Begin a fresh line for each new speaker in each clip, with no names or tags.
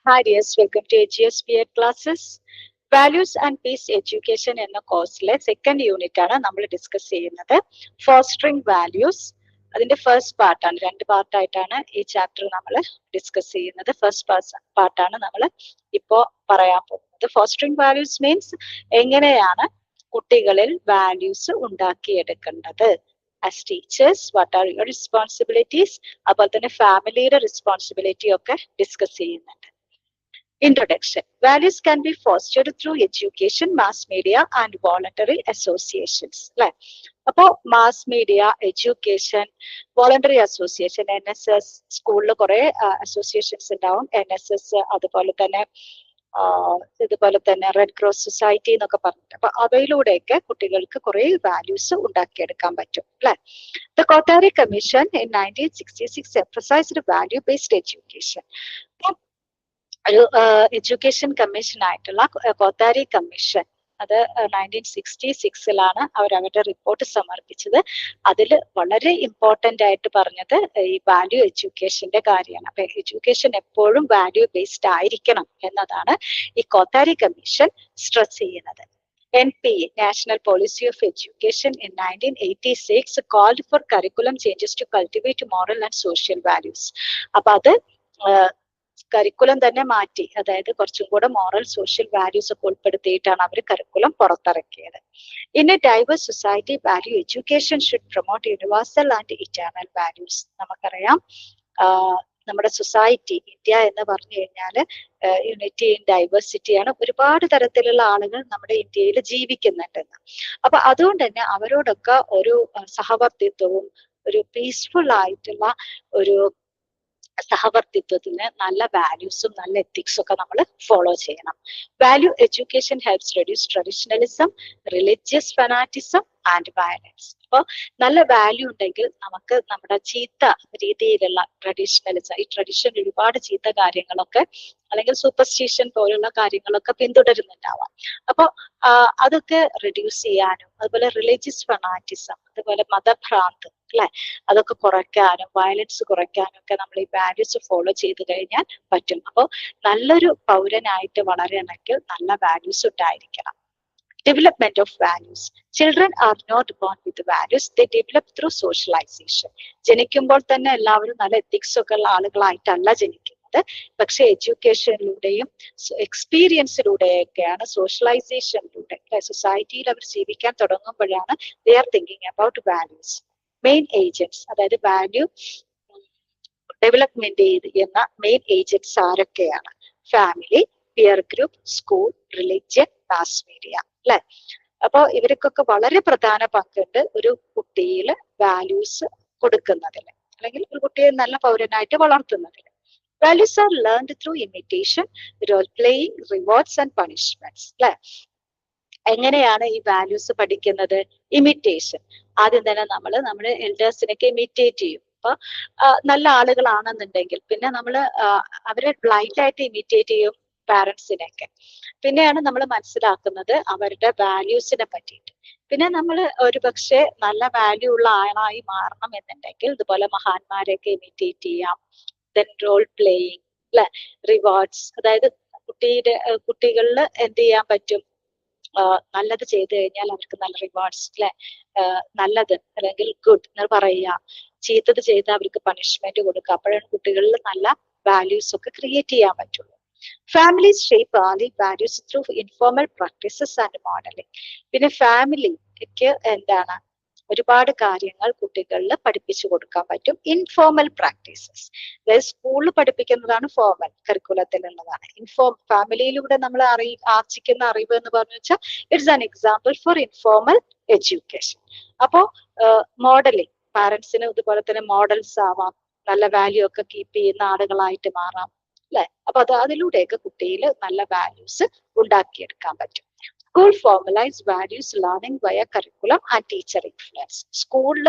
Hi dears, welcome to AGS PA classes. Values and piece education എന്ന കോഴ്സിലെ second unit ആണ് നമ്മൾ discuss ചെയ്യുന്നത്. ഫോസ്റ്ററിംഗ് വാല്യൂസ് അതിന്റെ ഫസ്റ്റ് പാർട്ടാണ്. 2 പാർട്ടായിട്ടാണ് ഈ ചാപ്റ്റർ നമ്മൾ ഡിസ്കസ് ചെയ്യുന്നത്. ഫസ്റ്റ് പാർട്ടാണ് നമ്മൾ ഇപ്പോ പറയാൻ പോകുന്നത്. ഫോസ്റ്ററിംഗ് വാല്യൂസ് മീൻസ് എങ്ങനെയാണ് കുട്ടികളിൽ വാല്യൂസ് ഉണ്ടാക്കിയെടുക്കേണ്ടത്. As teachers what are your responsibilities, അതുപോലെ തന്നെ ഫാമിലിയുടെ റെസ്പോൺസിബിലിറ്റി ഒക്കെ ഡിസ്കസ് ചെയ്യുന്നുണ്ട്. Introduction. Values can be fostered through education, mass media and voluntary associations. അപ്പോ mass media, education, voluntary association, NSS, സ്കൂളിൽ കുറെ അസോസിയേഷൻസ് ഉണ്ടാവും. NSS, അതുപോലെ തന്നെ റെഡ് ക്രോസ് സൊസൈറ്റി എന്നൊക്കെ പറഞ്ഞിട്ട്. അപ്പൊ അവയിലൂടെയൊക്കെ കുട്ടികൾക്ക് കുറെ വാല്യൂസ് ഉണ്ടാക്കിയെടുക്കാൻ പറ്റും അല്ലെ. The Kothari commission in 1966 emphasized value based education. ഒരു എഡ്യൂക്കേഷൻ കമ്മീഷൻ ആയിട്ടുള്ള കോത്താരി കമ്മീഷൻ, അത് 1966 അവർ അവരുടെ റിപ്പോർട്ട് സമർപ്പിച്ചത്. അതിൽ വളരെ ഇമ്പോർട്ടന്റ് ആയിട്ട് പറഞ്ഞത് ഈ വാല്യൂ എഡ്യൂക്കേഷന്റെ കാര്യമാണ്. അപ്പൊ എഡ്യൂക്കേഷൻ എപ്പോഴും വാല്യൂ ബേസ്ഡ് ആയിരിക്കണം എന്നതാണ് ഈ കോത്താരി കമ്മീഷൻ സ്ട്രെസ് ചെയ്യുന്നത്. NPA, National Policy of Education, in 1986 called for curriculum changes to cultivate moral and social values. അപ്പൊ അത് കരിക്കുലം തന്നെ മാറ്റി, അതായത് കുറച്ചും കൂടെ മോറൽ സോഷ്യൽ വാല്യൂസ് ഒക്കെ ഉൾപ്പെടുത്തിയിട്ടാണ് അവർ കരിക്കുലം പുറത്തിറക്കിയത്. In a diverse society, value education should promote universal and eternal values. നമുക്കറിയാം നമ്മുടെ സൊസൈറ്റി, ഇന്ത്യ എന്ന് പറഞ്ഞു കഴിഞ്ഞാൽ യൂണിറ്റി ഇൻ ഡൈവേഴ്സിറ്റിയാണ്. ഒരുപാട് തരത്തിലുള്ള ആളുകൾ നമ്മുടെ ഇന്ത്യയിൽ ജീവിക്കുന്നുണ്ടെന്ന്. അപ്പൊ അതുകൊണ്ട് തന്നെ അവരോടൊക്കെ ഒരു സഹവർത്തിത്വവും ഒരു പീസ്ഫുൾ ആയിട്ടുള്ള ഒരു സഹവർത്തിത്വത്തിന് നല്ല വാല്യൂസും നല്ല എത്തിക്സും ഒക്കെ നമ്മൾ ഫോളോ ചെയ്യണം. Value education helps reduce traditionalism, religious fanaticism and violence. അപ്പോൾ നല്ല വാല്യൂ ഉണ്ടെങ്കിൽ നമുക്ക് നമ്മുടെ ചീത്ത രീതിയിലുള്ള ട്രഡീഷണലിസം, ഈ ട്രഡീഷൻ ഒരുപാട് ചീത്ത കാര്യങ്ങളൊക്കെ അല്ലെങ്കിൽ സൂപ്പർസ്റ്റിഷൻ പോലുള്ള കാര്യങ്ങളൊക്കെ പിന്തുടരുന്നുണ്ടാവാം. അപ്പോൾ അതൊക്കെ റെഡ്യൂസ് ചെയ്യാനും, അതുപോലെ റിലീജിയസ് ഫനാറ്റിസം, അതുപോലെ മതഭ്രാന്ത് അല്ലെ, അതൊക്കെ കുറയ്ക്കാനും വയലൻസ് കുറയ്ക്കാനും ഒക്കെ നമ്മൾ ഈ വാല്യൂസ് ഫോളോ ചെയ്ത് കഴിഞ്ഞാൽ പറ്റും. അപ്പോൾ നല്ലൊരു പൗരനായിട്ട് വളരണമെങ്കിൽ നല്ല വാല്യൂസ് ഉണ്ടായിരിക്കണം. Development of values. Children are not born with values, they develop through socialization. ജനിക്കുമ്പോൾ തന്നെ എല്ലാവരും നല്ല എത്തിക്സ് ഒക്കെ ഉള്ള ആളുകളായിട്ടല്ല ജനിക്കുന്നത്. പക്ഷെ എഡ്യൂക്കേഷനിലൂടെയും എക്സ്പീരിയൻസിലൂടെയൊക്കെയാണ്, സോഷ്യലൈസേഷനിലൂടെ സൊസൈറ്റിയിൽ അവർ ജീവിക്കാൻ തുടങ്ങുമ്പോഴാണ് they are thinking about values. Main agents, അതായത് വാല്യൂ ഡെവലപ്മെന്റ് ചെയ്യുന്ന മെയിൻ ഏജൻസ് ആരൊക്കെയാണ്? Family, peer group, school, religion, mass media അല്ലെ. അപ്പൊ ഇവർക്കൊക്കെ വളരെ പ്രധാന പങ്കുണ്ട് ഒരു കുട്ടിയിൽ വാല്യൂസ് കൊടുക്കുന്നതിൽ, അല്ലെങ്കിൽ ഒരു കുട്ടിയെ നല്ല പൗരനായിട്ട് വളർത്തുന്നതിൽ. Values are learned through imitation, role playing, rewards and punishments അല്ലെ. എങ്ങനെയാണ് ഈ വാല്യൂസ് പഠിക്കുന്നത്? ഇമിറ്റേഷൻ. ആദ്യം തന്നെ നമ്മുടെ എൽഡേഴ്സിനൊക്കെ ഇമിറ്റേറ്റ് ചെയ്യും. അപ്പൊ നല്ല ആളുകളാണെന്നുണ്ടെങ്കിൽ പിന്നെ അവരെ ബ്ലൈൻഡ് ആയിട്ട് ഇമിറ്റേറ്റ് ചെയ്യും പാരന്റ്സിനെയൊക്കെ. പിന്നെയാണ് നമ്മൾ മനസ്സിലാക്കുന്നത് അവരുടെ വാല്യൂസിനെ പറ്റിയിട്ട്. പിന്നെ നമ്മൾ ഒരു പക്ഷെ നല്ല വാല്യൂ ഉള്ള ആളായി മാറണം എന്നുണ്ടെങ്കിൽ ഇതുപോലെ മഹാന്മാരെയൊക്കെ ഇമിറ്റേറ്റ് ചെയ്യാം. ദെൻ റോൾ പ്ലേയിങ് അല്ലെ, റിവാർഡ്സ്, അതായത് കുട്ടികളിൽ എന്ത് ചെയ്യാൻ പറ്റും? നല്ലത് ചെയ്തു കഴിഞ്ഞാൽ അവർക്ക് നല്ല റിവാർഡ്സ് അല്ലെ, നല്ലത് അല്ലെങ്കിൽ ഗുഡ് എന്ന് പറയുക, ചീത്തത് ചെയ്താൽ അവർക്ക് പണിഷ്മെന്റ് കൊടുക്കുക. അപ്പോഴാണ് കുട്ടികളിൽ നല്ല വാല്യൂസ് ഒക്കെ ക്രിയേറ്റ് ചെയ്യാൻ പറ്റുള്ളൂ. Families shape early values through informal practices and modeling. പിന്നെ ഫാമിലിക്ക് എന്താണ് ഒരുപാട് കാര്യങ്ങൾ കുട്ടികളിൽ പഠിപ്പിച്ചു കൊടുക്കാൻ പറ്റും. ഇൻഫോർമൽ പ്രാക്ടീസസ്, അതായത് സ്കൂളിൽ പഠിപ്പിക്കുന്നതാണ് ഫോർമൽ കരിക്കുലത്തിലുള്ളതാണ്. ഫാമിലിയിലൂടെ നമ്മൾ ആർജിക്കുന്ന അറിവ് എന്ന് പറഞ്ഞു വെച്ചാൽ it's an example for informal education. അപ്പോ മോഡലിംഗ്, പാരന്റ്സിന് ഇതുപോലെ തന്നെ മോഡൽസ് ആവാം, നല്ല വാല്യൂ ഒക്കെ കീപ്പ് ചെയ്യുന്ന ആളുകളായിട്ട് മാറാം അല്ലെ. അപ്പൊ അതിലൂടെയൊക്കെ കുട്ടിയിൽ നല്ല വാല്യൂസ് ഉണ്ടാക്കിയെടുക്കാൻ പറ്റും. സ്കൂൾ ഫോർമലൈസ് വാല്യൂസ് ലേണിംഗ് വയ കരിക്കുലം ആൻഡ് ടീച്ചർ ഇൻഫ്ലുവൻസ്. സ്കൂളിൽ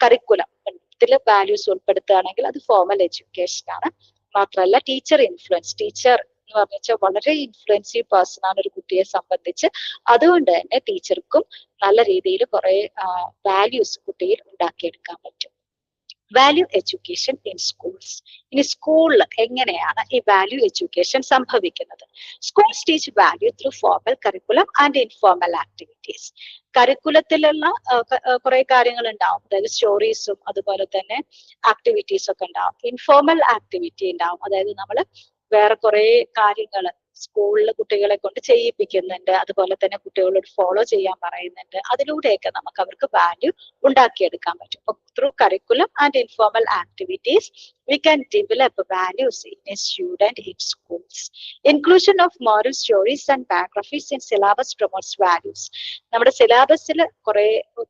കരിക്കുലം ഇതിൽ വാല്യൂസ് ഉൾപ്പെടുത്തുകയാണെങ്കിൽ അത് ഫോർമൽ എഡ്യൂക്കേഷൻ ആണ്. മാത്രമല്ല ടീച്ചർ ഇൻഫ്ലുവൻസ്, ടീച്ചർ എന്ന് പറഞ്ഞാൽ വളരെ ഇൻഫ്ലുവൻസീവ് പേഴ്സൺ ആണ് ഒരു കുട്ടിയെ സംബന്ധിച്ച്. അതുകൊണ്ട് തന്നെ ടീച്ചർക്കും നല്ല രീതിയിൽ കുറെ വാല്യൂസ് കുട്ടിയിൽ ഉണ്ടാക്കിയെടുക്കാൻ പറ്റും. Value education in schools. ഇനി സ്കൂളിൽ എങ്ങനെയാണ് ഈ വാല്യൂ എഡ്യൂക്കേഷൻ സംഭവിക്കുന്നത്? Schools teach value through formal curriculum and informal activities. കരിക്കുലത്തിലുള്ള കുറെ കാര്യങ്ങൾ ഉണ്ടാവും, അതായത് സ്റ്റോറീസും അതുപോലെ തന്നെ ആക്ടിവിറ്റീസ് ഒക്കെ ഉണ്ടാവും. ഇൻഫോർമൽ ആക്ടിവിറ്റി ഉണ്ടാവും, അതായത് നമ്മൾ വേറെ കുറെ കാര്യങ്ങൾ സ്കൂളിൽ കുട്ടികളെ കൊണ്ട് ചെയ്യിപ്പിക്കുന്നുണ്ട്, അതുപോലെ തന്നെ കുട്ടികളോട് ഫോളോ ചെയ്യാൻ പറയുന്നുണ്ട്. അതിലൂടെയൊക്കെ നമുക്ക് അവർക്ക് വാല്യൂ ഉണ്ടാക്കിയെടുക്കാൻ പറ്റും. അപ്പൊ through curriculum and informal activities we can develop values in a student in schools. Inclusion of moral stories and biographies in syllabus promotes values. നമ്മുടെ സിലബസിൽ കുറെ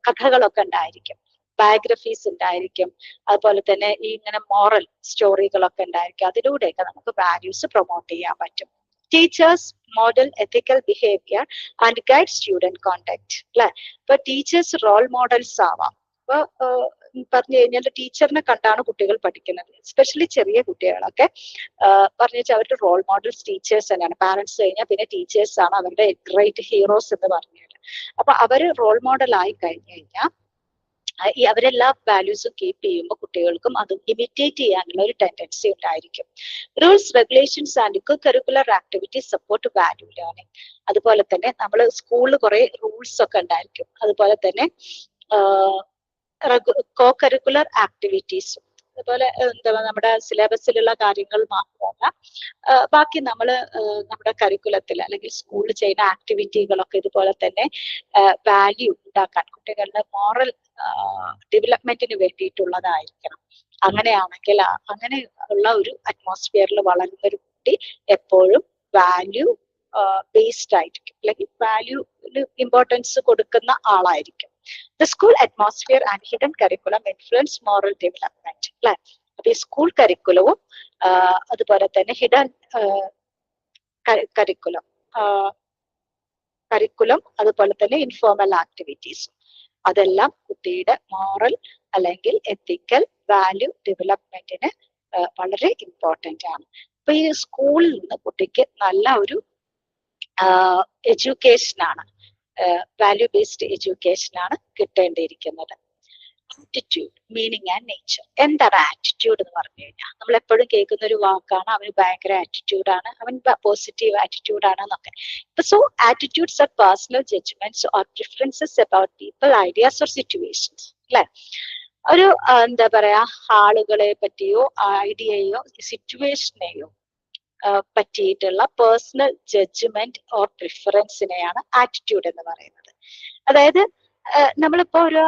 കഥകളൊക്കെ ഉണ്ടായിരിക്കും, ബയോഗ്രഫീസ് ഉണ്ടായിരിക്കും, അതുപോലെ തന്നെ ഈ ഇങ്ങനെ മോറൽ സ്റ്റോറികളൊക്കെ ഉണ്ടായിരിക്കും. അതിലൂടെയൊക്കെ നമുക്ക് വാല്യൂസ് പ്രൊമോട്ട് ചെയ്യാൻ പറ്റും. Teachers model ethical behaviour and guide student contact അല്ലെ. ഇപ്പൊ ടീച്ചേഴ്സ് റോൾ മോഡൽസ് ആവാം. അപ്പൊ പറഞ്ഞു കഴിഞ്ഞാൽ ടീച്ചറിനെ കണ്ടാണ് കുട്ടികൾ പഠിക്കുന്നത്, എസ്പെഷ്യലി ചെറിയ കുട്ടികളൊക്കെ. പറഞ്ഞു വെച്ചാൽ അവരുടെ റോൾ മോഡൽസ് ടീച്ചേഴ്സ് തന്നെയാണ്. പാരന്റ്സ് കഴിഞ്ഞാൽ പിന്നെ ടീച്ചേഴ്സ് ആണ് അവരുടെ ഗ്രേറ്റ് ഹീറോസ് എന്ന് പറഞ്ഞത്. അപ്പൊ അവര് റോൾ മോഡൽ ആയി കഴിഞ്ഞു കഴിഞ്ഞാൽ ഈ അവരെല്ലാ വാല്യൂസും കീപ്പ് ചെയ്യുമ്പോൾ കുട്ടികൾക്കും അത് ഇമിറ്റേറ്റ് ചെയ്യാനുള്ള ഒരു ടെൻഡൻസി ഉണ്ടായിരിക്കും. Rules regulations and co curricular activities support value learning. അതുപോലെ തന്നെ നമ്മൾ സ്കൂളിൽ കുറെ റൂൾസ് ഒക്കെ ഉണ്ടായിരിക്കും, അതുപോലെ തന്നെ കോ കരിക്കുലർ ആക്ടിവിറ്റീസും, അതുപോലെ എന്താ നമ്മുടെ സിലബസിലുള്ള കാര്യങ്ങൾ മാത്രമല്ല ബാക്കി നമ്മൾ നമ്മുടെ കരിക്കുലത്തിൽ അല്ലെങ്കിൽ സ്കൂളിൽ ചെയ്യുന്ന ആക്ടിവിറ്റികളൊക്കെ ഇതുപോലെ തന്നെ വാല്യൂ ഉണ്ടാക്കാൻ, കുട്ടികളുടെ മോറൽ ഡെവലപ്മെന്റിന് വേണ്ടിയിട്ടുള്ളതായിരിക്കണം. അങ്ങനെയാണെങ്കിൽ അങ്ങനെ ഉള്ള ഒരു അറ്റ്മോസ്ഫിയറിൽ വളരുന്ന ഒരു കുട്ടി എപ്പോഴും വാല്യൂ ബേസ്ഡ് ആയിരിക്കും, അല്ലെങ്കിൽ വാല്യൂ ഇമ്പോർട്ടൻസ് കൊടുക്കുന്ന ആളായിരിക്കും. The school atmosphere and hidden curriculum influence moral development. അല്ലെ, അപ്പൊ ഈ സ്കൂൾ കരിക്കുലവും അതുപോലെ തന്നെ ഹിഡൻ കരിക്കുലം അതുപോലെ തന്നെ ഇൻഫോർമൽ ആക്ടിവിറ്റീസും അതെല്ലാം കുട്ടിയുടെ മോറൽ അല്ലെങ്കിൽ എത്തിക്കൽ വാല്യൂ ഡെവലപ്മെന്റിന് വളരെ ഇമ്പോർട്ടന്റ് ആണ്. അപ്പൊ ഈ സ്കൂളിൽ നിന്ന് കുട്ടിക്ക് നല്ല ഒരു എഡ്യൂക്കേഷനാണ്, വാല്യൂ ബേസ്ഡ് എഡ്യൂക്കേഷൻ ആണ് കിട്ടേണ്ടിയിരിക്കുന്നത്. Attitude, meaning and nature. എന്താണ് ആറ്റിറ്റ്യൂഡ് എന്ന് പറഞ്ഞു കഴിഞ്ഞാൽ നമ്മൾ എപ്പോഴും കേൾക്കുന്ന ഒരു വാക്കാണ്, അവന് ഭയങ്കര ആറ്റിറ്റ്യൂഡാണ്, അവൻ പോസിറ്റീവ് ആറ്റിറ്റ്യൂഡാണ് എന്നൊക്കെ. So attitudes are personal judgements or preferences about people, ideas or situations. അല്ലെ, ഒരു എന്താ പറയാ ആളുകളെ പറ്റിയോ ഐഡിയയോ സിറ്റുവേഷനെയോ പറ്റിയിട്ടുള്ള പേഴ്സണൽ ജഡ്ജ്മെന്റ് ഓർ പ്രിഫറൻസിനെയാണ് ആറ്റിറ്റ്യൂഡ് എന്ന് പറയുന്നത്. അതായത് നമ്മളിപ്പോ ഒരു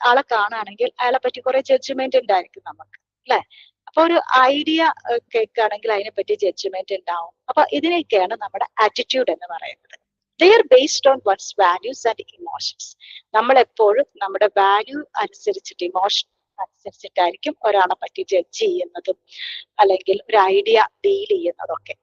ആളെ കാണുകയാണെങ്കിൽ അയാളെ പറ്റി കുറെ ജഡ്ജ്മെന്റ് ഉണ്ടായിരിക്കും നമുക്ക്, അല്ലെ. അപ്പൊ ഒരു ഐഡിയ കേൾക്കുകയാണെങ്കിൽ അതിനെപ്പറ്റി ജഡ്ജ്മെന്റ് ഉണ്ടാവും. അപ്പൊ ഇതിനൊക്കെയാണ് നമ്മുടെ ആറ്റിറ്റ്യൂഡ് എന്ന് പറയുന്നത്. They are based on one's values and emotions. നമ്മൾ എപ്പോഴും നമ്മുടെ വാല്യൂ അനുസരിച്ചിട്ട് ഇമോഷൻ അനുസരിച്ചിട്ടായിരിക്കും ഒരാളെ പറ്റി ജഡ്ജ് ചെയ്യുന്നതും അല്ലെങ്കിൽ ഒരു ഐഡിയ ഡീൽ ചെയ്യുന്നതൊക്കെ.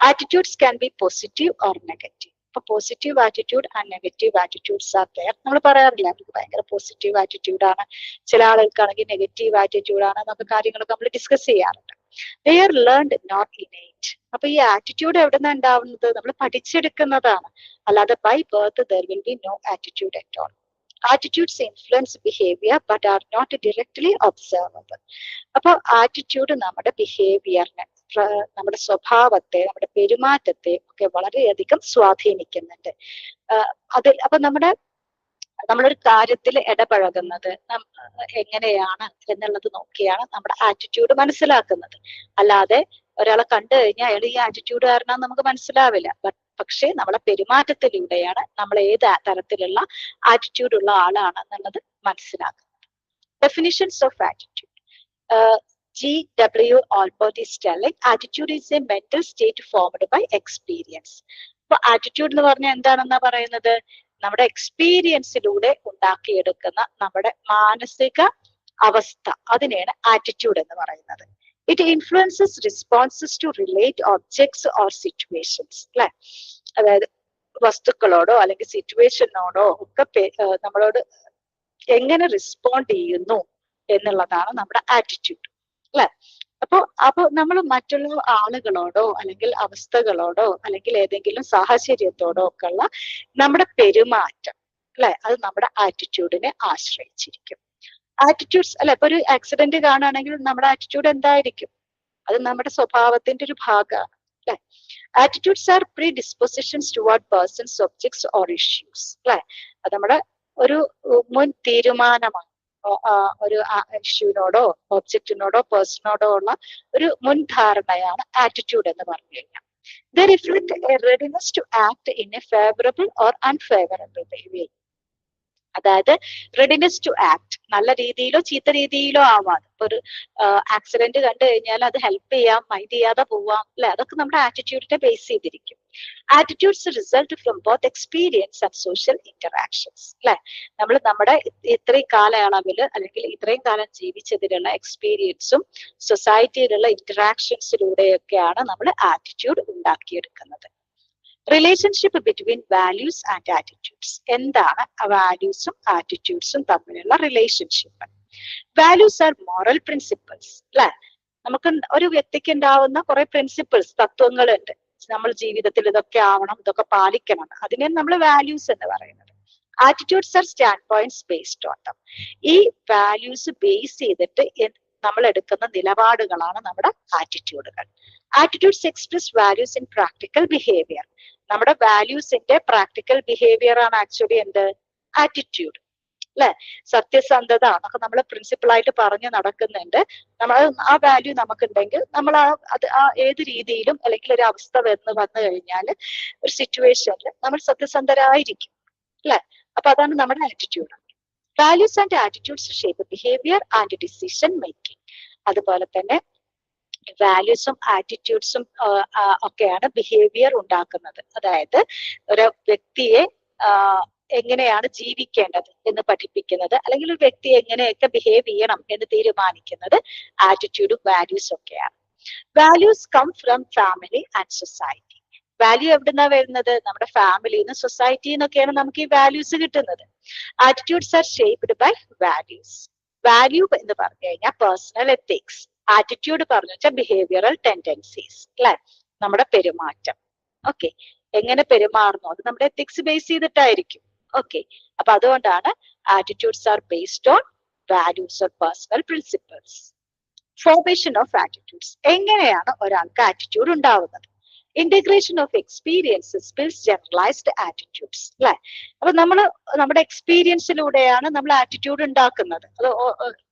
Attitudes can be positive or negative. ഇപ്പൊ positive attitude and negative attitudes are there. നമ്മൾ പറയാറില്ല അവർക്ക് ഭയങ്കര പോസിറ്റീവ് ആറ്റിറ്റ്യൂഡ് ആണ്, ചില ആളുകൾക്കാണെങ്കിൽ നെഗറ്റീവ് ആറ്റിറ്റ്യൂഡ് ആണ് എന്നൊക്കെ കാര്യങ്ങളൊക്കെ നമ്മൾ ഡിസ്കസ് ചെയ്യാറുണ്ട്. They are learned not innate. അപ്പൊ ഈ ആറ്റിറ്റ്യൂഡ് എവിടെ നിന്നാണ് ഉണ്ടാവുന്നത്? നമ്മൾ പഠിച്ചെടുക്കുന്നതാണ്, അല്ലാതെ by birth there will be no attitude at all. Attitudes influence behaviour but are not directly observable. അപ്പൊ ആറ്റിറ്റ്യൂഡ് നമ്മുടെ ബിഹേവിയറിനെ, നമ്മുടെ സ്വഭാവത്തെ, നമ്മുടെ പെരുമാറ്റത്തെ ഒക്കെ വളരെയധികം സ്വാധീനിക്കുന്നുണ്ട്. അപ്പൊ നമ്മളൊരു കാര്യത്തിൽ ഇടപഴകുന്നത് എങ്ങനെയാണ് എന്നുള്ളത് നോക്കിയാണ് നമ്മുടെ ആറ്റിറ്റ്യൂഡ് മനസ്സിലാക്കുന്നത്. അല്ലാതെ ഒരാളെ കണ്ടു കഴിഞ്ഞാൽ അയാൾ ഈ ആറ്റിറ്റ്യൂഡ് കാരനാന്ന് നമുക്ക് മനസ്സിലാവില്ല. പക്ഷേ നമ്മളെ പെരുമാറ്റത്തിലൂടെയാണ് നമ്മൾ ഏത് തരത്തിലുള്ള ആറ്റിറ്റ്യൂഡ് ഉള്ള ആളാണെന്നുള്ളത് മനസ്സിലാക്കുന്നത്. Definitions of attitude. G.W. Allport is telling attitude is a mental state formed by experience. അപ്പൊ ആറ്റിറ്റ്യൂഡ് എന്ന് പറഞ്ഞാൽ എന്താണെന്നാ പറയുന്നത്? നമ്മുടെ എക്സ്പീരിയൻസിലൂടെ ഉണ്ടാക്കിയെടുക്കുന്ന നമ്മുടെ മാനസിക അവസ്ഥ, അതിനെയാണ് ആറ്റിറ്റ്യൂഡ് എന്ന് പറയുന്നത്. It influences responses to relate objects or situations. അല്ലെ, അതായത് വസ്തുക്കളോടോ അല്ലെങ്കിൽ സിറ്റുവേഷനോടോ ഒക്കെ നമ്മളോട് എങ്ങനെ റെസ്പോണ്ട് ചെയ്യുന്നു എന്നുള്ളതാണ് നമ്മുടെ ആറ്റിറ്റ്യൂഡ്, അല്ലെ. അപ്പൊ നമ്മൾ മറ്റുള്ള ആളുകളോടോ അല്ലെങ്കിൽ അവസ്ഥകളോടോ അല്ലെങ്കിൽ ഏതെങ്കിലും സാഹചര്യത്തോടോ ഒക്കെ ഉള്ള നമ്മുടെ പെരുമാറ്റം, അല്ലെ, അത് നമ്മുടെ ആറ്റിറ്റ്യൂഡിനെ ആശ്രയിച്ചിരിക്കും. ആറ്റിറ്റ്യൂഡ്സ് അല്ല, ഇപ്പൊ ഒരു ആക്സിഡന്റ് കാണുകയാണെങ്കിൽ നമ്മുടെ ആറ്റിറ്റ്യൂഡ് എന്തായിരിക്കും? അത് നമ്മുടെ സ്വഭാവത്തിന്റെ ഒരു ഭാഗമാണ് അല്ലെ. Attitudes are predispositions toward persons, objects or issues അല്ലെ. അത് നമ്മുടെ ഒരു മുൻ തീരുമാനമാണ്. ഒരു ഇഷ്യൂവിനോടോ ഒബ്ജക്റ്റിനോടോ പേഴ്സണോടോ ഉള്ള ഒരു മുൻധാരണയാണ് ആറ്റിറ്റ്യൂഡ് എന്ന് പറഞ്ഞു കഴിഞ്ഞാൽ. They reflect a readiness to act in a favorable or unfavorable way. അതായത് റെഡിനെസ് ടു ആക്ട്, നല്ല രീതിയിലോ ചീത്ത രീതിയിലോ ആവാം. ഇപ്പൊ ഒരു ആക്സിഡന്റ് കണ്ടു കഴിഞ്ഞാൽ അത് ഹെൽപ്പ് ചെയ്യാം, മൈൻഡ് ചെയ്യാതെ പോവാം അല്ലെ. അതൊക്കെ നമ്മുടെ ആറ്റിറ്റ്യൂഡിനെ ബേസ് ചെയ്തിരിക്കും. Attitudes result from both experience and social interactions അല്ലെ. നമ്മൾ നമ്മുടെ ഇത്രയും കാലയളവിൽ അല്ലെങ്കിൽ ഇത്രയും കാലം ജീവിച്ചതിലുള്ള എക്സ്പീരിയൻസും സൊസൈറ്റിയിലുള്ള ഇന്ററാക്ഷൻസിലൂടെയൊക്കെയാണ് നമ്മൾ ആറ്റിറ്റ്യൂഡ് ഉണ്ടാക്കിയെടുക്കുന്നത്. Relationship between values and attitudes. എന്താണ് വാല്യൂസും ആറ്റിറ്റ്യൂഡ്സും തമ്മിലുള്ള റിലേഷൻഷിപ്പ്? വാല്യൂസ് ആർ മോറൽ പ്രിൻസിപ്പിൾസ് അല്ലെ. നമുക്ക് ഒരു വ്യക്തിക്ക് ഉണ്ടാവുന്ന കുറെ പ്രിൻസിപ്പിൾസ്, തത്വങ്ങളുണ്ട്. നമ്മൾ ജീവിതത്തിൽ ഇതൊക്കെ ആവണം, ഇതൊക്കെ പാലിക്കണം, അതിനെ നമ്മൾ വാല്യൂസ് എന്ന് പറയുന്നത്. Attitudes are standpoints based on them. ഈ വാല്യൂസ് ബേസ് ചെയ്തിട്ട് നമ്മൾ എടുക്കുന്ന നിലപാടുകളാണ് നമ്മുടെ ആറ്റിറ്റ്യൂഡുകൾ. Attitudes express values in practical behaviour. നമ്മുടെ വാല്യൂസിന്റെ പ്രാക്ടിക്കൽ ബിഹേവിയർ ആണ് ആക്ച്വലി എന്ത്? ആറ്റിറ്റ്യൂഡ് അല്ലെ. സത്യസന്ധത എന്നൊക്കെ നമ്മൾ പ്രിൻസിപ്പിൾ ആയിട്ട് പറഞ്ഞു നടക്കുന്നുണ്ട്. നമ്മൾ ആ വാല്യൂ നമുക്കുണ്ടെങ്കിൽ നമ്മൾ അത് ഏത് രീതിയിലും അല്ലെങ്കിൽ ഒരു അവസ്ഥ വന്നു കഴിഞ്ഞാൽ ഒരു സിറ്റുവേഷനിൽ നമ്മൾ സത്യസന്ധരായിരിക്കും അല്ലെ. അപ്പൊ അതാണ് നമ്മുടെ attitude. Values and attitudes shape behaviour and decision making. അതുപോലെ തന്നെ വാല്യൂസും ആറ്റിറ്റ്യൂഡ്സും ഒക്കെയാണ് ബിഹേവിയർ ഉണ്ടാക്കുന്നത്. അതായത് ഒരു വ്യക്തിയെ എങ്ങനെയാണ് ജീവിക്കേണ്ടത് എന്ന് പഠിപ്പിക്കുന്നത്, അല്ലെങ്കിൽ ഒരു വ്യക്തി എങ്ങനെയൊക്കെ ബിഹേവ് ചെയ്യണം എന്ന് തീരുമാനിക്കുന്നത് ആറ്റിറ്റ്യൂഡും വാല്യൂസും ഒക്കെയാണ്. Values come from family and society. Value എവിടുന്നാ വരുന്നത്? നമ്മുടെ ഫാമിലിന്ന് സൊസൈറ്റിയിൽ നിന്നൊക്കെയാണ് നമുക്ക് ഈ വാല്യൂസ് കിട്ടുന്നത്. Attitudes are shaped by values. Value എന്ന് പറഞ്ഞു കഴിഞ്ഞാൽ പേഴ്സണൽ എത്തിക്സ്, ആറ്റിറ്റ്യൂഡ് പറഞ്ഞു വെച്ചാൽ ബിഹേവിയറൽ ടെൻഡൻസീസ് അല്ലെ, നമ്മുടെ പെരുമാറ്റം. ഓക്കെ, എങ്ങനെ പെരുമാറുന്നു അത് നമ്മുടെ എത്തിക്സ് ബേസ് ചെയ്തിട്ടായിരിക്കും. ഓക്കെ, അപ്പൊ അതുകൊണ്ടാണ് attitudes are based on values or personal principles. Formation of attitudes. എങ്ങനെയാണ് ഒരാൾക്ക് ആറ്റിറ്റ്യൂഡ് ഉണ്ടാവുന്നത്? Integration of experiences builds generalised attitudes അല്ലെ. അപ്പൊ നമ്മുടെ എക്സ്പീരിയൻസിലൂടെയാണ് നമ്മൾ ആറ്റിറ്റ്യൂഡ് ഉണ്ടാക്കുന്നത്. അത്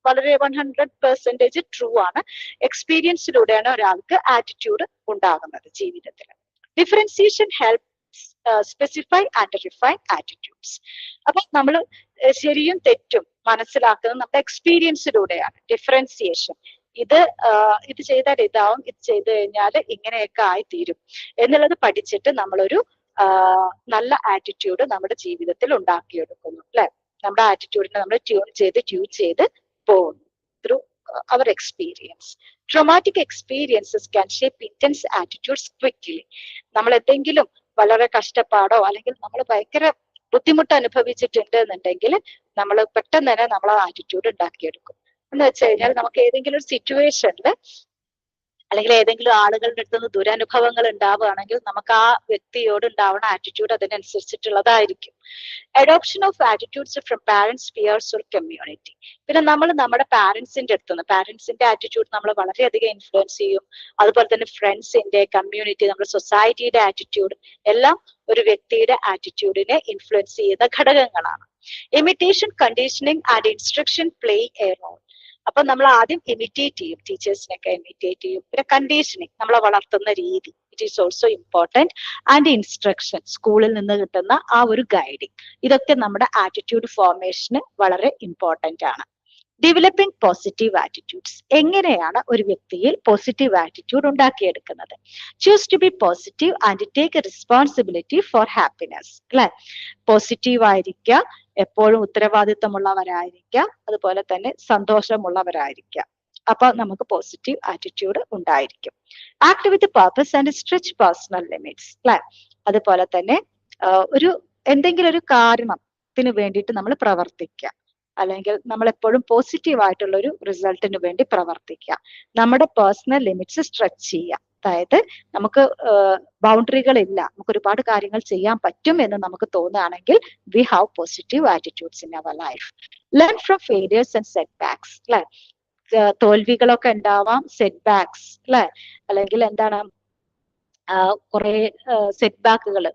വളരെ 100% ട്രൂ ആണ്. എക്സ്പീരിയൻസിലൂടെയാണ് ഒരാൾക്ക് ആറ്റിറ്റ്യൂഡ് ഉണ്ടാകുന്നത് ജീവിതത്തിൽ. Differentiation help specify and refine attitudes. അപ്പൊ നമ്മൾ ശരിയും തെറ്റും മനസ്സിലാക്കുന്നത് നമ്മുടെ എക്സ്പീരിയൻസിലൂടെയാണ്. ഡിഫറൻസിയേഷൻ, ഇത് ചെയ്താൽ ഇതാവും, ഇത് ചെയ്തു കഴിഞ്ഞാൽ ഇങ്ങനെയൊക്കെ ആയിത്തീരും എന്നുള്ളത് പഠിച്ചിട്ട് നമ്മളൊരു നല്ല ആറ്റിറ്റ്യൂഡ് നമ്മുടെ ജീവിതത്തിൽ ഉണ്ടാക്കിയെടുക്കുന്നു അല്ലെ. നമ്മുടെ ആറ്റിറ്റ്യൂഡിനെ നമ്മൾ ട്യൂൺ ചെയ്ത് പോകുന്നു through our experience. Traumatic experiences can shape intense attitudes quickly. നമ്മൾ എന്തെങ്കിലും വളരെ കഷ്ടപ്പാടോ അല്ലെങ്കിൽ നമ്മൾ ഭയങ്കര ബുദ്ധിമുട്ട് അനുഭവിച്ചിട്ടുണ്ട് എന്നുണ്ടെങ്കിൽ നമ്മൾ പെട്ടെന്ന് തന്നെ നമ്മൾ ആറ്റിറ്റ്യൂഡ് ഉണ്ടാക്കിയെടുക്കും. എന്ന് വെച്ച് കഴിഞ്ഞാൽ നമുക്ക് ഏതെങ്കിലും ഒരു സിറ്റുവേഷനിൽ അല്ലെങ്കിൽ ഏതെങ്കിലും ആളുകളുടെ അടുത്ത് നിന്ന് ദുരനുഭവങ്ങൾ ഉണ്ടാവുകയാണെങ്കിൽ നമുക്ക് ആ വ്യക്തിയോട് ഉണ്ടാവുന്ന ആറ്റിറ്റ്യൂഡ് അതിനനുസരിച്ചിട്ടുള്ളതായിരിക്കും. Adoption of attitudes from parents, peers or community. പിന്നെ നമ്മൾ നമ്മുടെ പാരന്റ്സിന്റെ അടുത്തുനിന്ന്, പാരന്റ്സിന്റെ ആറ്റിറ്റ്യൂഡ് നമ്മൾ വളരെയധികം ഇൻഫ്ലുവൻസ് ചെയ്യും. അതുപോലെ തന്നെ ഫ്രണ്ട്സിന്റെ, കമ്മ്യൂണിറ്റി, നമ്മുടെ സൊസൈറ്റിയുടെ ആറ്റിറ്റ്യൂഡ് എല്ലാം ഒരു വ്യക്തിയുടെ ആറ്റിറ്റ്യൂഡിനെ ഇൻഫ്ലുവൻസ് ചെയ്യുന്ന ഘടകങ്ങളാണ്. Imitation, conditioning and instruction play a role. അപ്പൊ നമ്മൾ ആദ്യം ഇമിറ്റേറ്റ് ചെയ്യും, ടീച്ചേഴ്സിനൊക്കെ ഇമിറ്റേറ്റ് ചെയ്യും. പിന്നെ കണ്ടീഷനിങ്, നമ്മളെ വളർത്തുന്ന രീതി, it is also important. And instruction, സ്കൂളിൽ നിന്ന് കിട്ടുന്ന ആ ഒരു ഗൈഡിങ്, ഇതൊക്കെ നമ്മുടെ ആറ്റിറ്റ്യൂഡ് ഫോർമേഷന് വളരെ ഇമ്പോർട്ടന്റ് ആണ്. Developing positive attitudes. എങ്ങനെയാണ് ഒരു വ്യക്തിയിൽ പോസിറ്റീവ് ആറ്റിറ്റ്യൂഡ് ഉണ്ടാക്കിയെടുക്കുന്നത്? Choose to be positive and take responsibility for happiness അല്ലെ. പോസിറ്റീവ് ആയിരിക്കുക, എപ്പോഴും ഉത്തരവാദിത്തമുള്ളവരായിരിക്കുക, അതുപോലെ തന്നെ സന്തോഷമുള്ളവരായിരിക്കുക. അപ്പൊ നമുക്ക് പോസിറ്റീവ് ആറ്റിറ്റ്യൂഡ് ഉണ്ടായിരിക്കും. Act with purpose and stretch personal limits അല്ലെ. അതുപോലെ തന്നെ എന്തെങ്കിലും ഒരു കാരണത്തിന് വേണ്ടിയിട്ട് നമ്മൾ പ്രവർത്തിക്കുക, അല്ലെങ്കിൽ നമ്മൾ എപ്പോഴും പോസിറ്റീവ് ആയിട്ടുള്ള ഒരു റിസൾട്ടിന് വേണ്ടി പ്രവർത്തിക്കുക. നമ്മുടെ പേഴ്സണൽ ലിമിറ്റ്സ് സ്ട്രെച്ച് ചെയ്യുക. അതായത് നമുക്ക് ബൗണ്ടറികളില്ല, നമുക്ക് ഒരുപാട് കാര്യങ്ങൾ ചെയ്യാൻ പറ്റും എന്ന് നമുക്ക് തോന്നുകയാണെങ്കിൽ we have positive attitudes in our life. Learn from failures and setbacks അല്ലെ. തോൽവികളൊക്കെ ഉണ്ടാവാം, സെറ്റ് ബാക്സ് അല്ലെ, അല്ലെങ്കിൽ എന്താണ് കുറെ സെറ്റ് ബാക്കുകൾ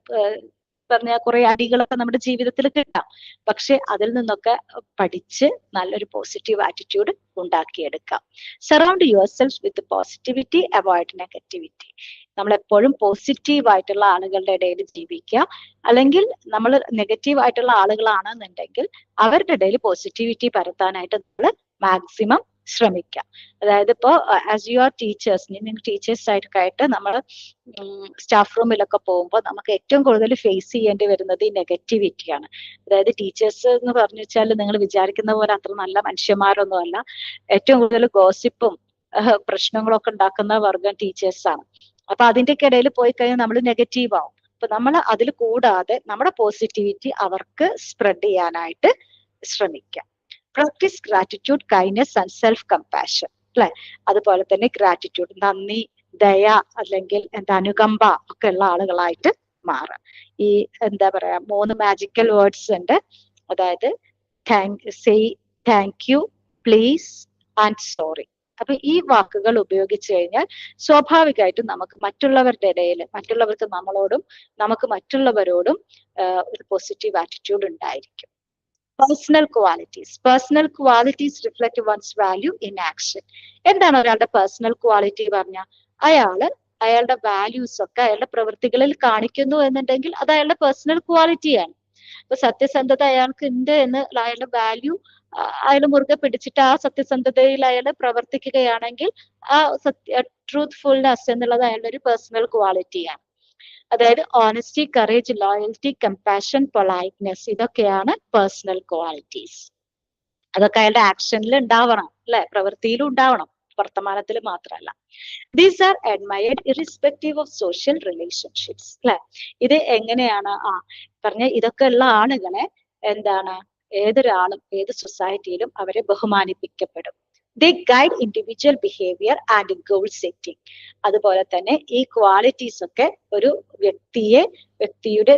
പറഞ്ഞ കുറെ അടികളൊക്കെ നമ്മുടെ ജീവിതത്തിൽ കിട്ടാം. പക്ഷെ അതിൽ നിന്നൊക്കെ പഠിച്ച് നല്ലൊരു പോസിറ്റീവ് ആറ്റിറ്റ്യൂഡ് ഉണ്ടാക്കിയെടുക്കാം. Surround your self with positivity, avoid negativity. നമ്മൾ എപ്പോഴും പോസിറ്റീവ് ആയിട്ടുള്ള ആളുകളുടെ ഇടയിൽ ജീവിക്കുക. അല്ലെങ്കിൽ നമ്മൾ നെഗറ്റീവ് ആയിട്ടുള്ള ആളുകളാണെന്നുണ്ടെങ്കിൽ അവരുടെ ഇടയിൽ പോസിറ്റിവിറ്റി പരത്താനായിട്ട് നമ്മൾ മാക്സിമം ശ്രമിക്കാം. അതായത് ഇപ്പോ ആസ് യു ആർ ടീച്ചേഴ്സ്, നിങ്ങൾ ടീച്ചേഴ്സ് ആയിട്ട് നമ്മൾ സ്റ്റാഫ് റൂമിലൊക്കെ പോകുമ്പോൾ നമുക്ക് ഏറ്റവും കൂടുതൽ ഫേസ് ചെയ്യേണ്ടി വരുന്നത് ഈ നെഗറ്റിവിറ്റിയാണ്. അതായത് ടീച്ചേഴ്സ് എന്ന് പറഞ്ഞു വെച്ചാൽ നിങ്ങൾ വിചാരിക്കുന്ന പോലെ അത്ര നല്ല മനുഷ്യന്മാരൊന്നും അല്ല. ഏറ്റവും കൂടുതൽ ഗോസിപ്പും പ്രശ്നങ്ങളൊക്കെ ഉണ്ടാക്കുന്ന വർഗം ടീച്ചേഴ്സാണ്. അപ്പൊ അതിന്റെയൊക്കെ ഇടയിൽ പോയി കഴിഞ്ഞാൽ നമ്മൾ നെഗറ്റീവ് ആവും. അപ്പൊ നമ്മൾ അതിൽ കൂടാതെ നമ്മുടെ പോസിറ്റിവിറ്റി അവർക്ക് സ്പ്രെഡ് ചെയ്യാനായിട്ട് ശ്രമിക്കാം. Practice gratitude, kindness and self compassion അല്ലെ. അതുപോലെ തന്നെ ഗ്രാറ്റിറ്റ്യൂഡ്, നന്ദി, ദയ, അല്ലെങ്കിൽ അനുകമ്പ ഒക്കെ ഉള്ള ആളുകളായിട്ട് മാറാം. ഈ എന്താ പറയാ 3 മാജിക്കൽ വേർഡ്സ് ഉണ്ട്. അതായത് thank you, please and sorry. അപ്പൊ ഈ വാക്കുകൾ ഉപയോഗിച്ചു കഴിഞ്ഞാൽ സ്വാഭാവികമായിട്ടും നമുക്ക് മറ്റുള്ളവരുടെ ഇടയിൽ, മറ്റുള്ളവർക്ക് നമ്മളോടും നമുക്ക് മറ്റുള്ളവരോടും ഒരു പോസിറ്റീവ് ആറ്റിറ്റ്യൂഡ് ഉണ്ടായിരിക്കും. Personal qualities reflect one's value in action. എന്താണ് ഒരാളുടെ പേഴ്സണൽ ക്വാളിറ്റി പറഞ്ഞാൽ? അയാളുടെ വാല്യൂസ് ഒക്കെ അയാളുടെ പ്രവൃത്തികളിൽ കാണിക്കുന്നു എന്നുണ്ടെങ്കിൽ അത് അയാളുടെ പേഴ്സണൽ ക്വാളിറ്റിയാണ്. ഇപ്പൊ സത്യസന്ധത അയാൾക്ക് ഉണ്ട് എന്ന് അയാളുടെ വാല്യൂ അയാൾ മുറുകെ പിടിച്ചിട്ട് ആ സത്യസന്ധതയിൽ അയാൾ പ്രവർത്തിക്കുകയാണെങ്കിൽ ആ ട്രൂത്ത്ഫുൾനെസ് എന്നുള്ളത് അയാളുടെ ഒരു പേഴ്സണൽ ക്വാളിറ്റിയാണ്. അതായത് honesty, courage, loyalty, compassion, politeness, ഇതൊക്കെയാണ് പേഴ്സണൽ ക്വാളിറ്റീസ്. അതൊക്കെ അയാളുടെ ആക്ഷനിൽ ഉണ്ടാവണം അല്ലെ, പ്രവൃത്തിയിലും ഉണ്ടാവണം, വർത്തമാനത്തിൽ മാത്രമല്ല. These are admired irrespective of social relationships അല്ലെ. ഇത് എങ്ങനെയാണ് പറഞ്ഞ ഇതൊക്കെ ഉള്ള ആളുകളെ ഏതൊരാളും ഏത് സൊസൈറ്റിയിലും അവരെ ബഹുമാനിപ്പിക്കപ്പെടും. They guide individual behaviour and goal setting. അതുപോലെ തന്നെ ഈ ക്വാളിറ്റീസ് ഒക്കെ ഒരു വ്യക്തിയുടെ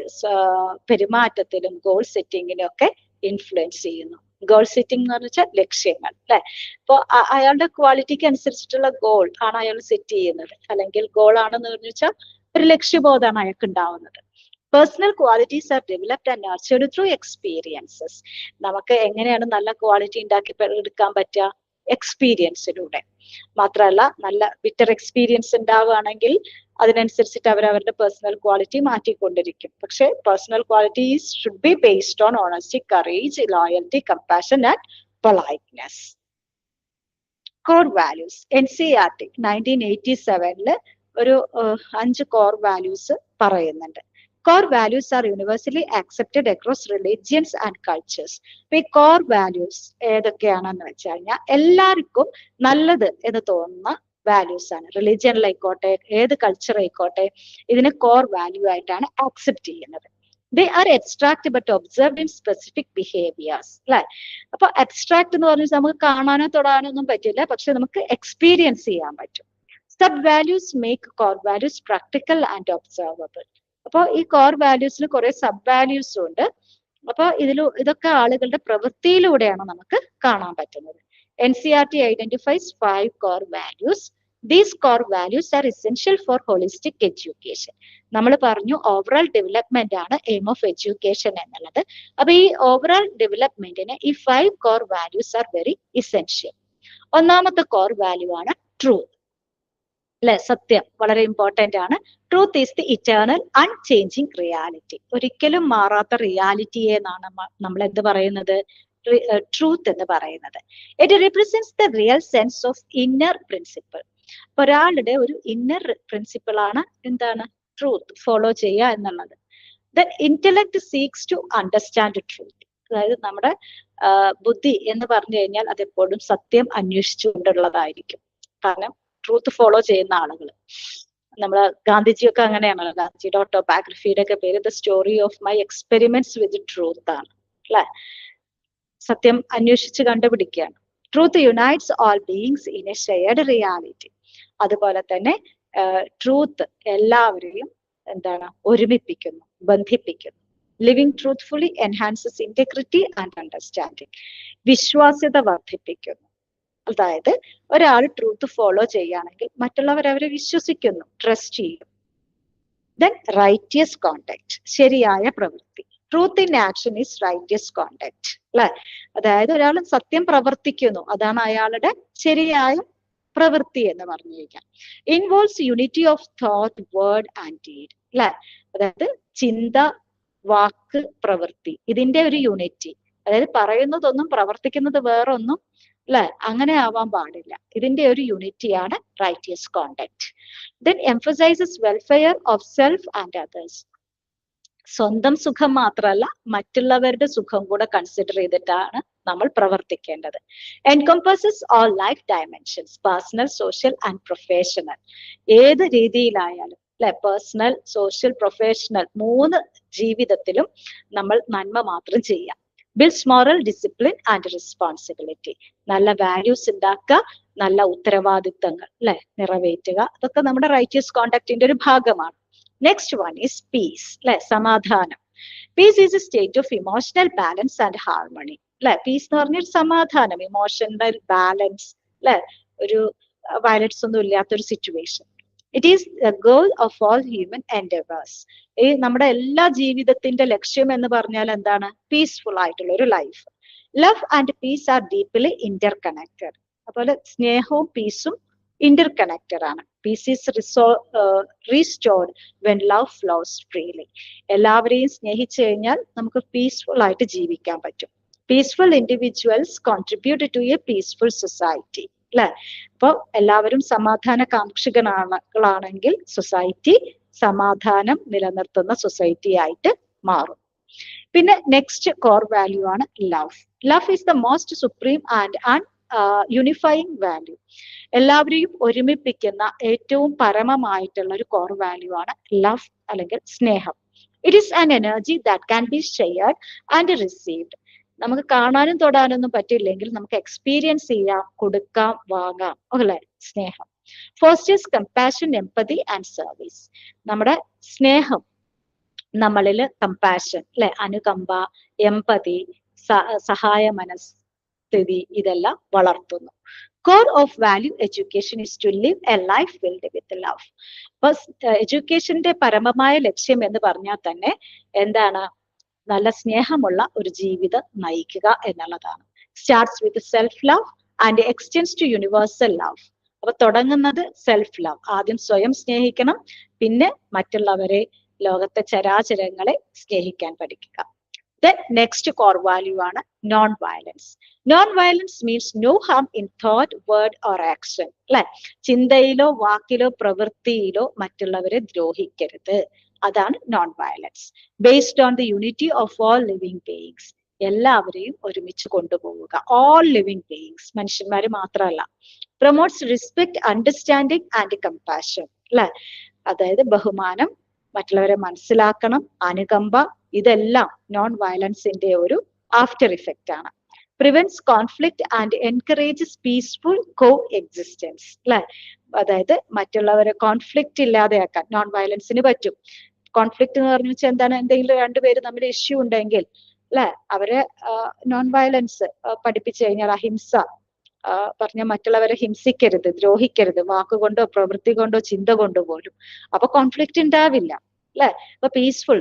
പെരുമാറ്റത്തിലും ഗോൾ സെറ്റിങ്ങിനും ഒക്കെ ഇൻഫ്ലുവൻസ് ചെയ്യുന്നു. ഗോൾ സെറ്റിംഗ് എന്ന് പറഞ്ഞാൽ ലക്ഷ്യങ്ങൾ അല്ലെ. അപ്പൊ അയാളുടെ ക്വാളിറ്റിക്ക് അനുസരിച്ചിട്ടുള്ള ഗോൾ ആണ് അയാൾ സെറ്റ് ചെയ്യുന്നത്. അല്ലെങ്കിൽ ഗോൾ ആണെന്ന് വെച്ചാൽ ഒരു ലക്ഷ്യബോധമാണ് അയാൾക്ക് ഉണ്ടാവുന്നത്. Personal qualities are developed and nurtured through experiences. നമുക്ക് എങ്ങനെയാണ് നല്ല ക്വാളിറ്റി ഉണ്ടാക്കി എടുക്കാൻ പറ്റുക? എക്സ്പീരിയൻസിലൂടെ. മാത്രമല്ല നല്ല ബിറ്റർ എക്സ്പീരിയൻസ് ഉണ്ടാവുകയാണെങ്കിൽ അതിനനുസരിച്ചിട്ട് അവരവരുടെ പേഴ്സണൽ ക്വാളിറ്റി മാറ്റിക്കൊണ്ടിരിക്കും. പക്ഷെ personal qualities should be based on honesty, courage, loyalty, compassion and politeness. Core values. NCERT 1987 ഒരു 5 കോർ വാല്യൂസ് പറയുന്നുണ്ട്. Core values are universally accepted across religions and cultures. അപ്പൊ ഈ കോർ വാല്യൂസ് ഏതൊക്കെയാണെന്ന് വെച്ച് കഴിഞ്ഞാൽ എല്ലാവർക്കും നല്ലത് എന്ന് തോന്നുന്ന വാല്യൂസ് ആണ്. റിലീജിയനിലായിക്കോട്ടെ ഏത് കൾച്ചർ ആയിക്കോട്ടെ ഇതിനെ കോർ വാല്യൂ ആയിട്ടാണ് ആക്സെപ്റ്റ് ചെയ്യുന്നത്. They are abstract but observed in specific behaviours അല്ലെ. അപ്പൊ അബ്സ്ട്രാക്ട് എന്ന് പറഞ്ഞാൽ നമുക്ക് കാണാനോ തൊടാനോ ഒന്നും പറ്റില്ല, പക്ഷെ നമുക്ക് എക്സ്പീരിയൻസ് ചെയ്യാൻ പറ്റും. Sub values make core values practical and observable. അപ്പൊ ഈ കോർ വാല്യൂസിൽ കുറെ സബ് വാല്യൂസും ഉണ്ട്. അപ്പൊ ഇതൊക്കെ ആളുകളുടെ പ്രവൃത്തിയിലൂടെയാണ് നമുക്ക് കാണാൻ പറ്റുന്നത്. NCERT identifies 5 core values. These core values are essential for holistic education. നമ്മൾ പറഞ്ഞു ഓവറോൾ ഡെവലപ്മെന്റ് ആണ് എയിം ഓഫ് എഡ്യൂക്കേഷൻ എന്നുള്ളത്. അപ്പൊ ഈ ഓവറോൾ ഡെവലപ്മെന്റിന് ഈ 5 core values are very essential. ഒന്നാമത്തെ കോർ വാല്യൂ ആണ് ട്രൂത്ത് അല്ലെ, സത്യം. വളരെ ഇമ്പോർട്ടന്റ് ആണ്. Truth is the eternal unchanging reality. ഒരിക്കലും മാറാത്ത റിയാലിറ്റിയെ നമ്മൾ എന്ത് പറയുന്നത്? ട്രൂത്ത് എന്ന് പറയുന്നത്. It represents the real sense of inner principle. ഒരാളുടെ ഒരു ഇന്നർ പ്രിൻസിപ്പിൾ ആണ് ട്രൂത്ത് ഫോളോ ചെയ്യുക എന്നുള്ളത്. Then intellect seeks to understand truth. അതായത് നമ്മുടെ ബുദ്ധി എന്ന് പറഞ്ഞു കഴിഞ്ഞാൽ അതെപ്പോഴും സത്യം അന്വേഷിച്ചുകൊണ്ടുള്ളതായിരിക്കും. കാരണം ട്രൂത്ത് ഫോളോ ചെയ്യുന്ന ആളുകൾ, നമ്മള് ഗാന്ധിജിയൊക്കെ അങ്ങനെയാണല്ലോ. ഗാന്ധിജിയുടെ ഓട്ടോബയോഗ്രഫിയുടെ ഒക്കെ പേര് the story of my experiments with truth ആണ് അല്ലെ. സത്യം അന്വേഷിച്ച് കണ്ടുപിടിക്കുകയാണ്. Truth unites all beings in a shared reality. അതുപോലെ തന്നെ ട്രൂത്ത് എല്ലാവരെയും എന്താണ് ഒരുമിപ്പിക്കുന്നു, ബന്ധിപ്പിക്കുന്നു. Living truthfully enhances integrity and understanding. വിശ്വാസ്യത വർദ്ധിപ്പിക്കുന്നു. അതായത് ഒരാൾ ട്രൂത്ത് ഫോളോ ചെയ്യുകയാണെങ്കിൽ മറ്റുള്ളവർ അവരെ വിശ്വസിക്കുന്നു, ട്രസ്റ്റ് ചെയ്യും. ദെൻ റൈറ്റിയസ് കോണ്ടാക്ട്, ശരിയായ പ്രവൃത്തി. Truth in action is righteous contact അല്ലെ. അതായത് ഒരാൾ സത്യം പ്രവർത്തിക്കുന്നു, അതാണ് അയാളുടെ ശരിയായ പ്രവൃത്തി എന്ന് പറഞ്ഞിരിക്കാം. Involves unity of thought, word and deed അല്ലെ. അതായത് ചിന്ത, വാക്ക്, പ്രവൃത്തി, ഇതിന്റെ ഒരു യൂണിറ്റി. അതായത് പറയുന്നതൊന്നും പ്രവർത്തിക്കുന്നത് വേറൊന്നും അല്ലെ, അങ്ങനെ ആവാൻ പാടില്ല. ഇതിന്റെ ഒരു യൂണിറ്റിയാണ് righteous conduct. Then emphasises welfare of self and others. സ്വന്തം സുഖം മാത്രമല്ല മറ്റുള്ളവരുടെ സുഖം കൂടെ കൺസിഡർ ചെയ്തിട്ടാണ് നമ്മൾ പ്രവർത്തിക്കേണ്ടത്. Encompasses all life dimensions, personal, social and professional. ഏത് രീതിയിലായാലും അല്ലെ, പേഴ്സണൽ, സോഷ്യൽ, പ്രൊഫഷണൽ, 3 ജീവിതത്തിലും നമ്മൾ നന്മ മാത്രം ചെയ്യാം. Builds moral discipline and responsibility. നല്ല വാല്യൂസ് ഉണ്ടാക്കുക, നല്ല ഉത്തരവാദിത്തങ്ങൾ അല്ലെ നിറവേറ്റുക. അതൊക്കെ നമ്മുടെ റൈറ്റിയസ് കോണ്ടാക്ടിന്റെ ഒരു ഭാഗമാണ്. നെക്സ്റ്റ് വൺ ഈസ് പീസ് അല്ലെ, സമാധാനം. Peace is a state of emotional balance and harmony അല്ലെ. പീസ് എന്ന് പറഞ്ഞാൽ സമാധാനം, ഇമോഷണൽ ബാലൻസ് അല്ലെ, ഒരു വയലൻസ് ഒന്നും ഇല്ലാത്തൊരു situation. It is the goal of all human endeavours. ഈ നമ്മുടെ എല്ലാ ജീവിതത്തിന്റെ ലക്ഷ്യം എന്ന് പറഞ്ഞാൽ എന്താണ്? പീസ്ഫുൾ ആയിട്ടുള്ള ഒരു life. Love and peace are deeply interconnected. അതുപോലെ സ്നേഹവും പീസും ഇന്റർ കണക്റ്റഡ് ആണ്. Peace is restored when love flows freely. എല്ലാവരെയും സ്നേഹിച്ചു കഴിഞ്ഞാൽ നമുക്ക് പീസ്ഫുൾ ആയിട്ട് ജീവിക്കാൻ പറ്റും. Peaceful individuals contribute to a peaceful society അല്ലെ. അപ്പൊ എല്ലാവരും സമാധാന കാംക്ഷികളാണെങ്കിൽ സൊസൈറ്റി സമാധാനം നിലനിർത്തുന്ന സൊസൈറ്റി ആയിട്ട് മാറും. പിന്നെ നെക്സ്റ്റ് കോർ വാല്യൂ ആണ് love. Love is the most supreme and unifying value. എല്ലാവരെയും ഒരുമിപ്പിക്കുന്ന ഏറ്റവും പരമമായിട്ടുള്ള ഒരു കോർ വാല്യൂ ആണ് ലവ് അല്ലെങ്കിൽ സ്നേഹം. It is an energy that can be shared and received. നമുക്ക് കാണാനും തൊടാനൊന്നും പറ്റില്ലെങ്കിൽ നമുക്ക് എക്സ്പീരിയൻസ് ചെയ്യാം, കൊടുക്കാം, വാങ്ങാം അല്ലെ സ്നേഹം. Fosters compassion, empathy and service. നമ്മുടെ സ്നേഹം നമ്മളിൽ കമ്പാഷൻ അല്ലെ, അനുകമ്പ, എംപതി, സഹായ മനസ്ഥിതി ഇതെല്ലാം വളർത്തുന്നു. Core of value education is to live a life filled with love. അപ്പൊ എഡ്യൂക്കേഷന്റെ പരമമായ ലക്ഷ്യം എന്ന് പറഞ്ഞാൽ തന്നെ എന്താണ്? നല്ല സ്നേഹമുള്ള ഒരു ജീവിതം നയിക്കുക എന്നുള്ളതാണ്. Starts with self love and extends to universal love. അപ്പൊ തുടങ്ങുന്നത് സെൽഫ് ലവ്, ആദ്യം സ്വയം സ്നേഹിക്കണം, പിന്നെ മറ്റുള്ളവരെ, ലോകത്തെ ചരാചരങ്ങളെ സ്നേഹിക്കാൻ പഠിക്കുക. Then next core value ആണ് non violence. Non violence means no harm in thought, word or action അല്ലെ. ചിന്തയിലോ വാക്കിലോ പ്രവൃത്തിയിലോ മറ്റുള്ളവരെ ദ്രോഹിക്കരുത്. അതാണ് non violence. Based on the unity of all living beings. എല്ലാവരെയും ഒരുമിച്ച് കൊണ്ടുപോവുക. ഓൾ ലിവിങ് ബീയിങ്സ്, മനുഷ്യന്മാര് മാത്രമല്ല. Promotes respect, understanding and compassion അല്ലെ. അതായത് ബഹുമാനം, മറ്റുള്ളവരെ മനസ്സിലാക്കണം, അനുകമ്പ, ഇതെല്ലാം നോൺ വയലൻസിന്റെ ഒരു ആഫ്റ്റർ ഇഫക്റ്റ് ആണ്. Prevents conflict and encourages peaceful co existence അല്ലെ. അതായത് മറ്റുള്ളവരെ കോൺഫ്ലിക്റ്റ് ഇല്ലാതെയാക്കാൻ നോൺ വയലൻസിന് പറ്റും. കോൺഫ്ലിക്റ്റ് എന്ന് പറഞ്ഞു വെച്ചാൽ എന്താണ്? എന്തെങ്കിലും രണ്ടുപേര് തമ്മിൽ ഇഷ്യൂ ഉണ്ടെങ്കിൽ അല്ലെ, അവരെ നോൺ വയലൻസ് പഠിപ്പിച്ചു കഴിഞ്ഞാൽ, അഹിംസ പറഞ്ഞ മറ്റുള്ളവരെ ഹിംസിക്കരുത്, ദ്രോഹിക്കരുത്, വാക്കുകൊണ്ടോ പ്രവൃത്തി കൊണ്ടോ ചിന്ത കൊണ്ടോ പോലും. അപ്പൊ കോൺഫ്ലിക്റ്റ് ഉണ്ടാവില്ല അല്ലെ. അപ്പൊ പീസ്ഫുൾ,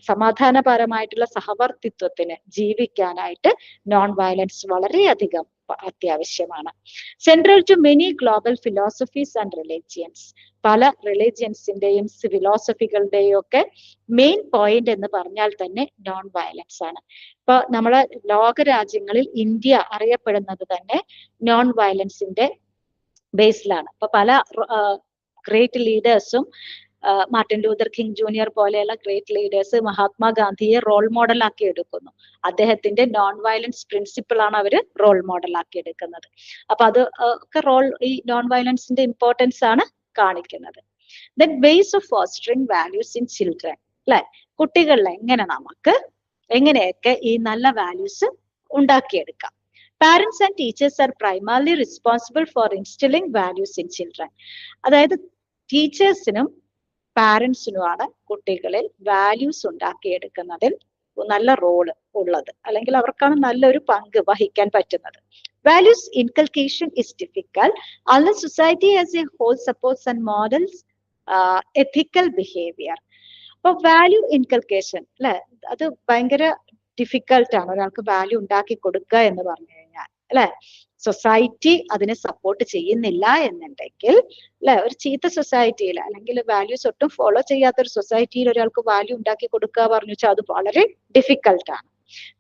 സമാധാനപരമായിട്ടുള്ള സഹവർത്തിത്വത്തിന് ജീവിക്കാനായിട്ട് നോൺ വയലൻസ് വളരെയധികം അത്യാവശ്യമാണ്. Central to many global philosophies and religions. പല റിലീജിയൻസിന്റെയും ഫിലോസഫികളുടെയും ഒക്കെ മെയിൻ പോയിന്റ് എന്ന് പറഞ്ഞാൽ തന്നെ നോൺ വയലൻസ് ആണ്. ഇപ്പൊ നമ്മളെ ലോകരാജ്യങ്ങളിൽ ഇന്ത്യ അറിയപ്പെടുന്നത് തന്നെ നോൺ വയലൻസിന്റെ ബേസിലാണ്. ഇപ്പൊ പല ഗ്രേറ്റ് ലീഡേഴ്സും മാർട്ടിൻ ലൂതർ കിങ് ജൂനിയർ പോലെയുള്ള ഗ്രേറ്റ് ലീഡേഴ്സ് മഹാത്മാഗാന്ധിയെ റോൾ മോഡൽ ആക്കി എടുക്കുന്നു. അദ്ദേഹത്തിന്റെ നോൺ വയലൻസ് പ്രിൻസിപ്പിൾ ആണ് അവര് റോൾ മോഡൽ ആക്കി എടുക്കുന്നത്. അപ്പൊ അത് ഒക്കെ ഈ നോൺ വയലൻസിന്റെ ഇമ്പോർട്ടൻസ് ആണ് കാണിക്കുന്നത്. Then ways of fostering values in children അല്ലെ. കുട്ടികളിൽ എങ്ങനെയൊക്കെ ഈ നല്ല വാല്യൂസ് ഉണ്ടാക്കിയെടുക്കാം. Parents and teachers are primarily responsible for instilling values in children. അതായത് ടീച്ചേഴ്സിനും പാരൻസിനുമാണ് കുട്ടികളിൽ വാല്യൂസ് ഉണ്ടാക്കിയെടുക്കുന്നതിൽ നല്ല റോള് ഉള്ളത്, അല്ലെങ്കിൽ അവർക്കാണ് നല്ലൊരു പങ്ക് വഹിക്കാൻ പറ്റുന്നത്. Values inculcation is difficult unless society as a whole supports and models ethical behavior. അപ്പൊ വാല്യൂ ഇൻകൾക്കേഷൻ അല്ലെ, അത് ഭയങ്കര ഡിഫിക്കൽട്ട് ആണ് ഒരാൾക്ക് വാല്യൂ ഉണ്ടാക്കി കൊടുക്കുക എന്ന് പറഞ്ഞു കഴിഞ്ഞാൽ അല്ലെ. സൊസൈറ്റി അതിനെ സപ്പോർട്ട് ചെയ്യുന്നില്ല എന്നുണ്ടെങ്കിൽ അല്ലെ, ഒരു ചീത്ത സൊസൈറ്റിയിൽ അല്ലെങ്കിൽ വാല്യൂസ് ഒട്ടും ഫോളോ ചെയ്യാത്ത ഒരു സൊസൈറ്റിയിൽ ഒരാൾക്ക് വാല്യൂ ഉണ്ടാക്കി കൊടുക്കുക പറഞ്ഞു വെച്ചാൽ അത് വളരെ ഡിഫിക്കൽട്ടാണ്.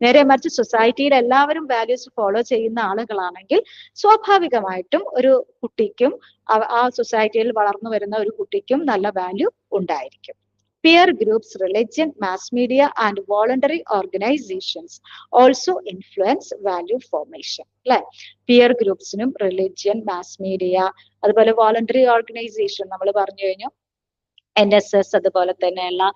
നേരെ മറിച്ച് സൊസൈറ്റിയിൽ എല്ലാവരും വാല്യൂസ് ഫോളോ ചെയ്യുന്ന ആളുകളാണെങ്കിൽ സ്വാഭാവികമായിട്ടും ഒരു കുട്ടിക്കും ആ സൊസൈറ്റിയിൽ വളർന്നു വരുന്ന ഒരു കുട്ടിക്കും നല്ല വാല്യൂ ഉണ്ടായിരിക്കും. Peer groups, religion, mass media, and voluntary organizations also influence value formation. Like peer groups, religion, mass media, അതുപോലെ voluntary organization നമ്മൾ പറഞ്ഞു കഴിഞ്ഞു, NSS അതുപോലെ തന്നെയുള്ള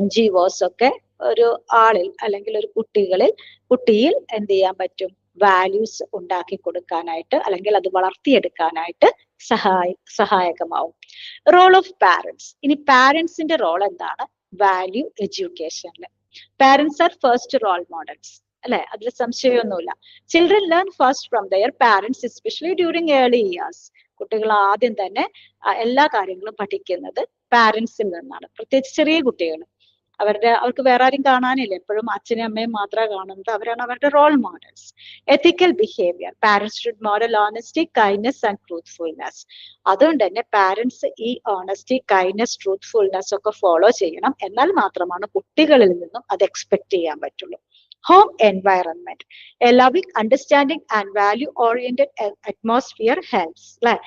NGOs ഒക്കെ ഒരു ആളിൽ അല്ലെങ്കിൽ ഒരു കുട്ടിയിൽ എന്ത് ചെയ്യാൻ പറ്റും, വാല്യൂസ് ഉണ്ടാക്കി കൊടുക്കാനായിട്ട് അല്ലെങ്കിൽ അത് വളർത്തിയെടുക്കാനായിട്ട് സഹായകമാവും. Role of parents. ഇനി പാരന്റ്സിന്റെ റോൾ എന്താണ് വാല്യൂ എഡ്യൂക്കേഷനിൽ? Parents are first role models അല്ലെ, അതിൽ സംശയമൊന്നുമില്ല. Children learn first from their parents, especially during early years. കുട്ടികൾ ആദ്യം തന്നെ എല്ലാ കാര്യങ്ങളും പഠിക്കുന്നത് പാരന്റ്സിൽ നിന്നാണ്, പ്രത്യേകിച്ച് ചെറിയ കുട്ടികൾ. അവർക്ക് വേറെ ആരും കാണാനില്ല, എപ്പോഴും അച്ഛനും അമ്മയും മാത്രമേ കാണുന്നത്, അവരാണ് അവരുടെ role models. Ethical behaviour. Parents should model honesty, kindness and truthfulness. അതുകൊണ്ട് തന്നെ പാരന്റ്സ് ഈ ഓണസ്റ്റി, കൈൻഡ്നെസ്, ട്രൂത്ത്ഫുൾനെസ് ഒക്കെ ഫോളോ ചെയ്യണം. എന്നാൽ മാത്രമാണ് കുട്ടികളിൽ നിന്നും അത് എക്സ്പെക്ട് ചെയ്യാൻ പറ്റുള്ളൂ. Home environment. A loving, understanding and value oriented atmosphere helps അല്ലെ.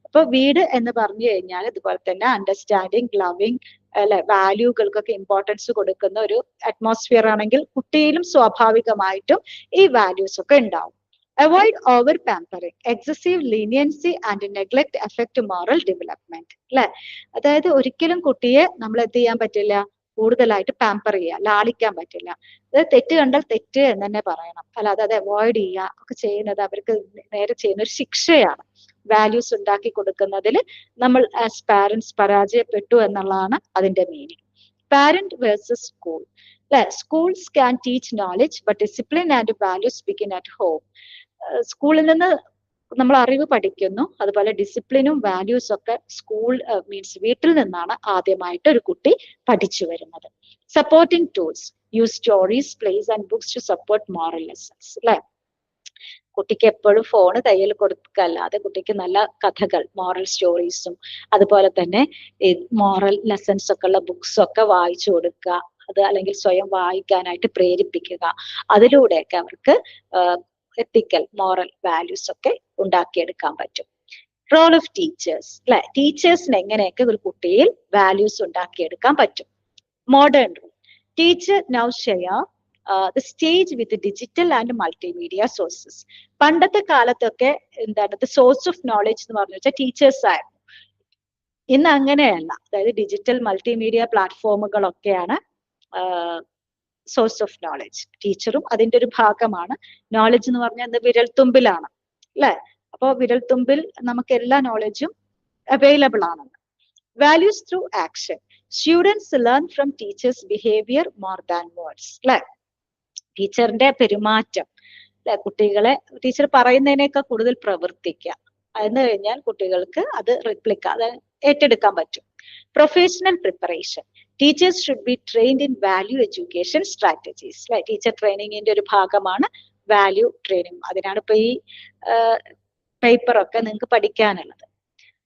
അപ്പൊ വീട് എന്ന് പറഞ്ഞു കഴിഞ്ഞാൽ ഇതുപോലെ തന്നെ അണ്ടർസ്റ്റാൻഡിങ്, ലവിങ് അല്ലെ, വാല്യൂകൾക്കൊക്കെ ഇമ്പോർട്ടൻസ് കൊടുക്കുന്ന ഒരു അറ്റ്മോസ്ഫിയർ ആണെങ്കിൽ കുട്ടിയിലും സ്വാഭാവികമായിട്ടും ഈ വാല്യൂസ് ഒക്കെ ഉണ്ടാവും. Avoid over pampering, excessive leniency and neglect effect moral development അല്ലെ. അതായത് ഒരിക്കലും കുട്ടിയെ നമ്മൾ എന്ത് ചെയ്യാൻ പറ്റില്ല, കൂടുതലായിട്ട് പാമ്പർ ചെയ്യുക, ലാളിക്കാൻ പറ്റില്ല. അത് തെറ്റ് കണ്ടാൽ തെറ്റ് എന്ന് തന്നെ പറയണം, അല്ലാതെ അത് അവോയ്ഡ് ചെയ്യുക ഒക്കെ ചെയ്യുന്നത് അവർക്ക് നേരെ ചെയ്യുന്ന ഒരു ശിക്ഷയാണ്. വാല്യൂസ് ഉണ്ടാക്കി കൊടുക്കുന്നതിൽ നമ്മൾ ആസ് പാരന്റ്സ് പരാജയപ്പെട്ടു എന്നുള്ളതാണ് അതിന്റെ മീനിങ്. പാരന്റ് വേഴ്സസ് സ്കൂൾ അല്ലെ. Schools can teach knowledge but discipline and values begin at home. സ്കൂളിൽ നിന്ന് നമ്മൾ അറിവ് പഠിക്കുന്നു, അതുപോലെ ഡിസിപ്ലിനും വാല്യൂസ് ഒക്കെ സ്കൂൾ മീൻസ് വീട്ടിൽ നിന്നാണ് ആദ്യമായിട്ട് ഒരു കുട്ടി പഠിച്ചു വരുന്നത്. Supporting tools. Use stories, plays and books to support moral lessons അല്ലെ. കുട്ടിക്ക് എപ്പോഴും ഫോണ് കയ്യിൽ കൊടുക്കല്ലാതെ കുട്ടിക്ക് നല്ല കഥകൾ, മോറൽ സ്റ്റോറീസും അതുപോലെ തന്നെ ഈ മോറൽ ലെസൺസ് ഒക്കെ ഉള്ള ബുക്സ് ഒക്കെ വായിച്ചു കൊടുക്കുക, അത് അല്ലെങ്കിൽ സ്വയം വായിക്കാനായിട്ട് പ്രേരിപ്പിക്കുക. അതിലൂടെയൊക്കെ അവർക്ക് എത്തിക്കൽ, മോറൽ വാല്യൂസ് ഒക്കെ ഉണ്ടാക്കിയെടുക്കാൻ പറ്റും. റോൾ ഓഫ് ടീച്ചേഴ്സ് അല്ലെ. ടീച്ചേഴ്സിന് എങ്ങനെയൊക്കെ ഒരു കുട്ടിയിൽ വാല്യൂസ് ഉണ്ടാക്കിയെടുക്കാൻ പറ്റും. Modern role. Teacher now share the stage with the digital and multimedia sources. പണ്ടത്തെ കാലത്തൊക്കെ എന്താണ് the source of knowledge എന്ന് പറഞ്ഞു വെച്ചാൽ ടീച്ചേഴ്സ് ആയിരുന്നു. ഇന്ന് അങ്ങനെയല്ല, അതായത് ഡിജിറ്റൽ മൾട്ടിമീഡിയ പ്ലാറ്റ്ഫോമുകളൊക്കെയാണ് സോഴ്സ് ഓഫ് നോളജ്. ടീച്ചറും അതിന്റെ ഒരു ഭാഗമാണ്. നോളജ് എന്ന് പറഞ്ഞാൽ എന്ത്, വിരൽത്തുമ്പിലാണ് അല്ലെ. അപ്പോൾ വിരൽത്തുമ്പിൽ നമുക്ക് എല്ലാ നോളജും അവൈലബിൾ ആണ്. Values through action. Students learn from teachers behaviour more than words അല്ലെ. ടീച്ചറിന്റെ പെരുമാറ്റം അല്ലെ, കുട്ടികളെ ടീച്ചർ പറയുന്നതിനേക്കാൾ കൂടുതൽ പ്രവർത്തിക്കുക എന്ന് കഴിഞ്ഞാൽ കുട്ടികൾക്ക് അത് അത് ഏറ്റെടുക്കാൻ പറ്റും. Professional preparation. Teachers should be trained in value education strategies അല്ലെ. ടീച്ചർ ട്രെയിനിങ്ങിന്റെ ഒരു ഭാഗമാണ് വാല്യൂ ട്രെയിനിങ്. അതിനാണ് ഇപ്പൊ ഈ പേപ്പറൊക്കെ നിങ്ങൾക്ക് പഠിക്കാനുള്ളത്.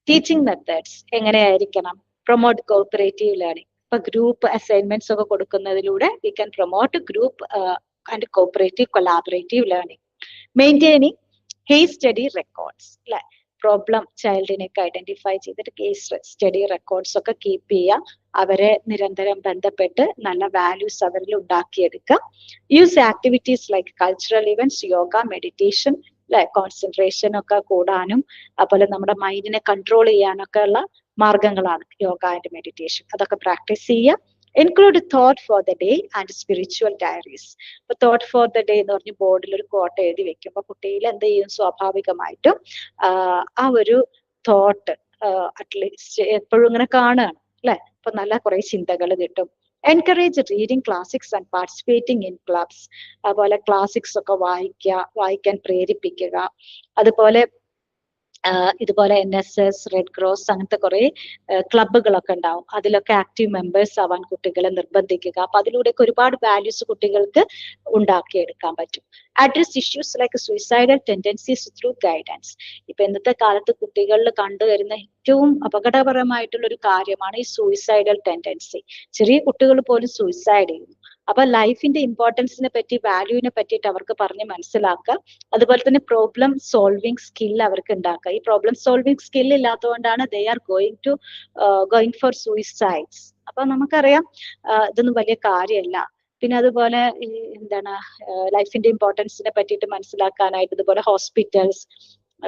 ടീച്ചിങ് മെത്തേഡ്സ് എങ്ങനെയായിരിക്കണം? Promote cooperative learning. ഇപ്പൊ ഗ്രൂപ്പ് അസൈൻമെന്റ്സ് ഒക്കെ കൊടുക്കുന്നതിലൂടെ we can promote group and cooperative collaborative learning. Maintaining case study records അല്ലെ. പ്രോബ്ലം ചൈൽഡിനെയൊക്കെ ഐഡന്റിഫൈ ചെയ്തിട്ട് കേസ് സ്റ്റഡി റെക്കോർഡ്സ് ഒക്കെ കീപ്പ് ചെയ്യുക, അവരെ നിരന്തരം ബന്ധപ്പെട്ട് നല്ല വാല്യൂസ് അവരിൽ ഉണ്ടാക്കിയെടുക്കുക. Use activities like cultural events, yoga, meditation അല്ലെ. കോൺസെൻട്രേഷൻ ഒക്കെ കൂടാനും അതുപോലെ നമ്മുടെ മൈൻഡിനെ കൺട്രോൾ ചെയ്യാനൊക്കെ ഉള്ള മാർഗങ്ങളാണ് യോഗ ആൻഡ് മെഡിറ്റേഷൻ. അതൊക്കെ പ്രാക്ടീസ് ചെയ്യുക. Include thought for the day and spiritual diaries. ഇപ്പൊ തോട്ട് ഫോർ ദ ഡേ എന്ന് പറഞ്ഞ് ബോർഡിൽ ഒരു കോട്ട് എഴുതി വെക്കുമ്പോൾ കുട്ടിയിൽ എന്ത് ചെയ്യും, സ്വാഭാവികമായിട്ടും ആ ഒരു തോട്ട് അറ്റ്ലീസ്റ്റ് എപ്പോഴും ഇങ്ങനെ കാണുകയാണ് അല്ലെ. അപ്പൊ നല്ല കുറെ ചിന്തകൾ കിട്ടും. Encourage reading classics and participating in clubs. അതുപോലെ ക്ലാസിക്സ് ഒക്കെ വായിക്കാൻ പ്രേരിപ്പിക്കുക. അതുപോലെ ഇതുപോലെ NSS, റെഡ് ക്രോസ് അങ്ങനത്തെ കുറെ ക്ലബ്ബുകളൊക്കെ ഉണ്ടാവും. അതിലൊക്കെ ആക്റ്റീവ് മെമ്പേഴ്സ് ആവാൻ കുട്ടികളെ നിർബന്ധിക്കുക. അപ്പൊ അതിലൂടെയൊക്കെ ഒരുപാട് വാല്യൂസ് കുട്ടികൾക്ക് ഉണ്ടാക്കിയെടുക്കാൻ പറ്റും. Address issues like suicidal tendencies through guidance. ഇപ്പൊ ഇന്നത്തെ കാലത്ത് കുട്ടികളിൽ കണ്ടുവരുന്ന ഏറ്റവും അപകടകരമായിട്ടുള്ള ഒരു കാര്യമാണ് ഈ സൂയിസൈഡൽ ടെൻഡൻസി. ചെറിയ കുട്ടികൾ പോലും സൂയിസൈഡ് ചെയ്യുന്നു. അപ്പൊ ലൈഫിന്റെ ഇമ്പോർട്ടൻസിനെ പറ്റി, വാല്യൂവിനെ പറ്റിയിട്ട് അവർക്ക് പറഞ്ഞ് മനസ്സിലാക്കുക. അതുപോലെ തന്നെ പ്രോബ്ലം സോൾവിങ് സ്കിൽ അവർക്ക് ഉണ്ടാക്കുക. ഈ പ്രോബ്ലം സോൾവിങ് സ്കിൽ ഇല്ലാത്തതുകൊണ്ടാണ് they are going for suicides. അപ്പൊ നമുക്കറിയാം ഇതൊന്നും വലിയ കാര്യമല്ല. പിന്നെ അതുപോലെ ഈ എന്താണ് ലൈഫിന്റെ ഇമ്പോർട്ടൻസിനെ പറ്റിയിട്ട് മനസ്സിലാക്കാനായിട്ട് ഇതുപോലെ ഹോസ്പിറ്റൽസ്,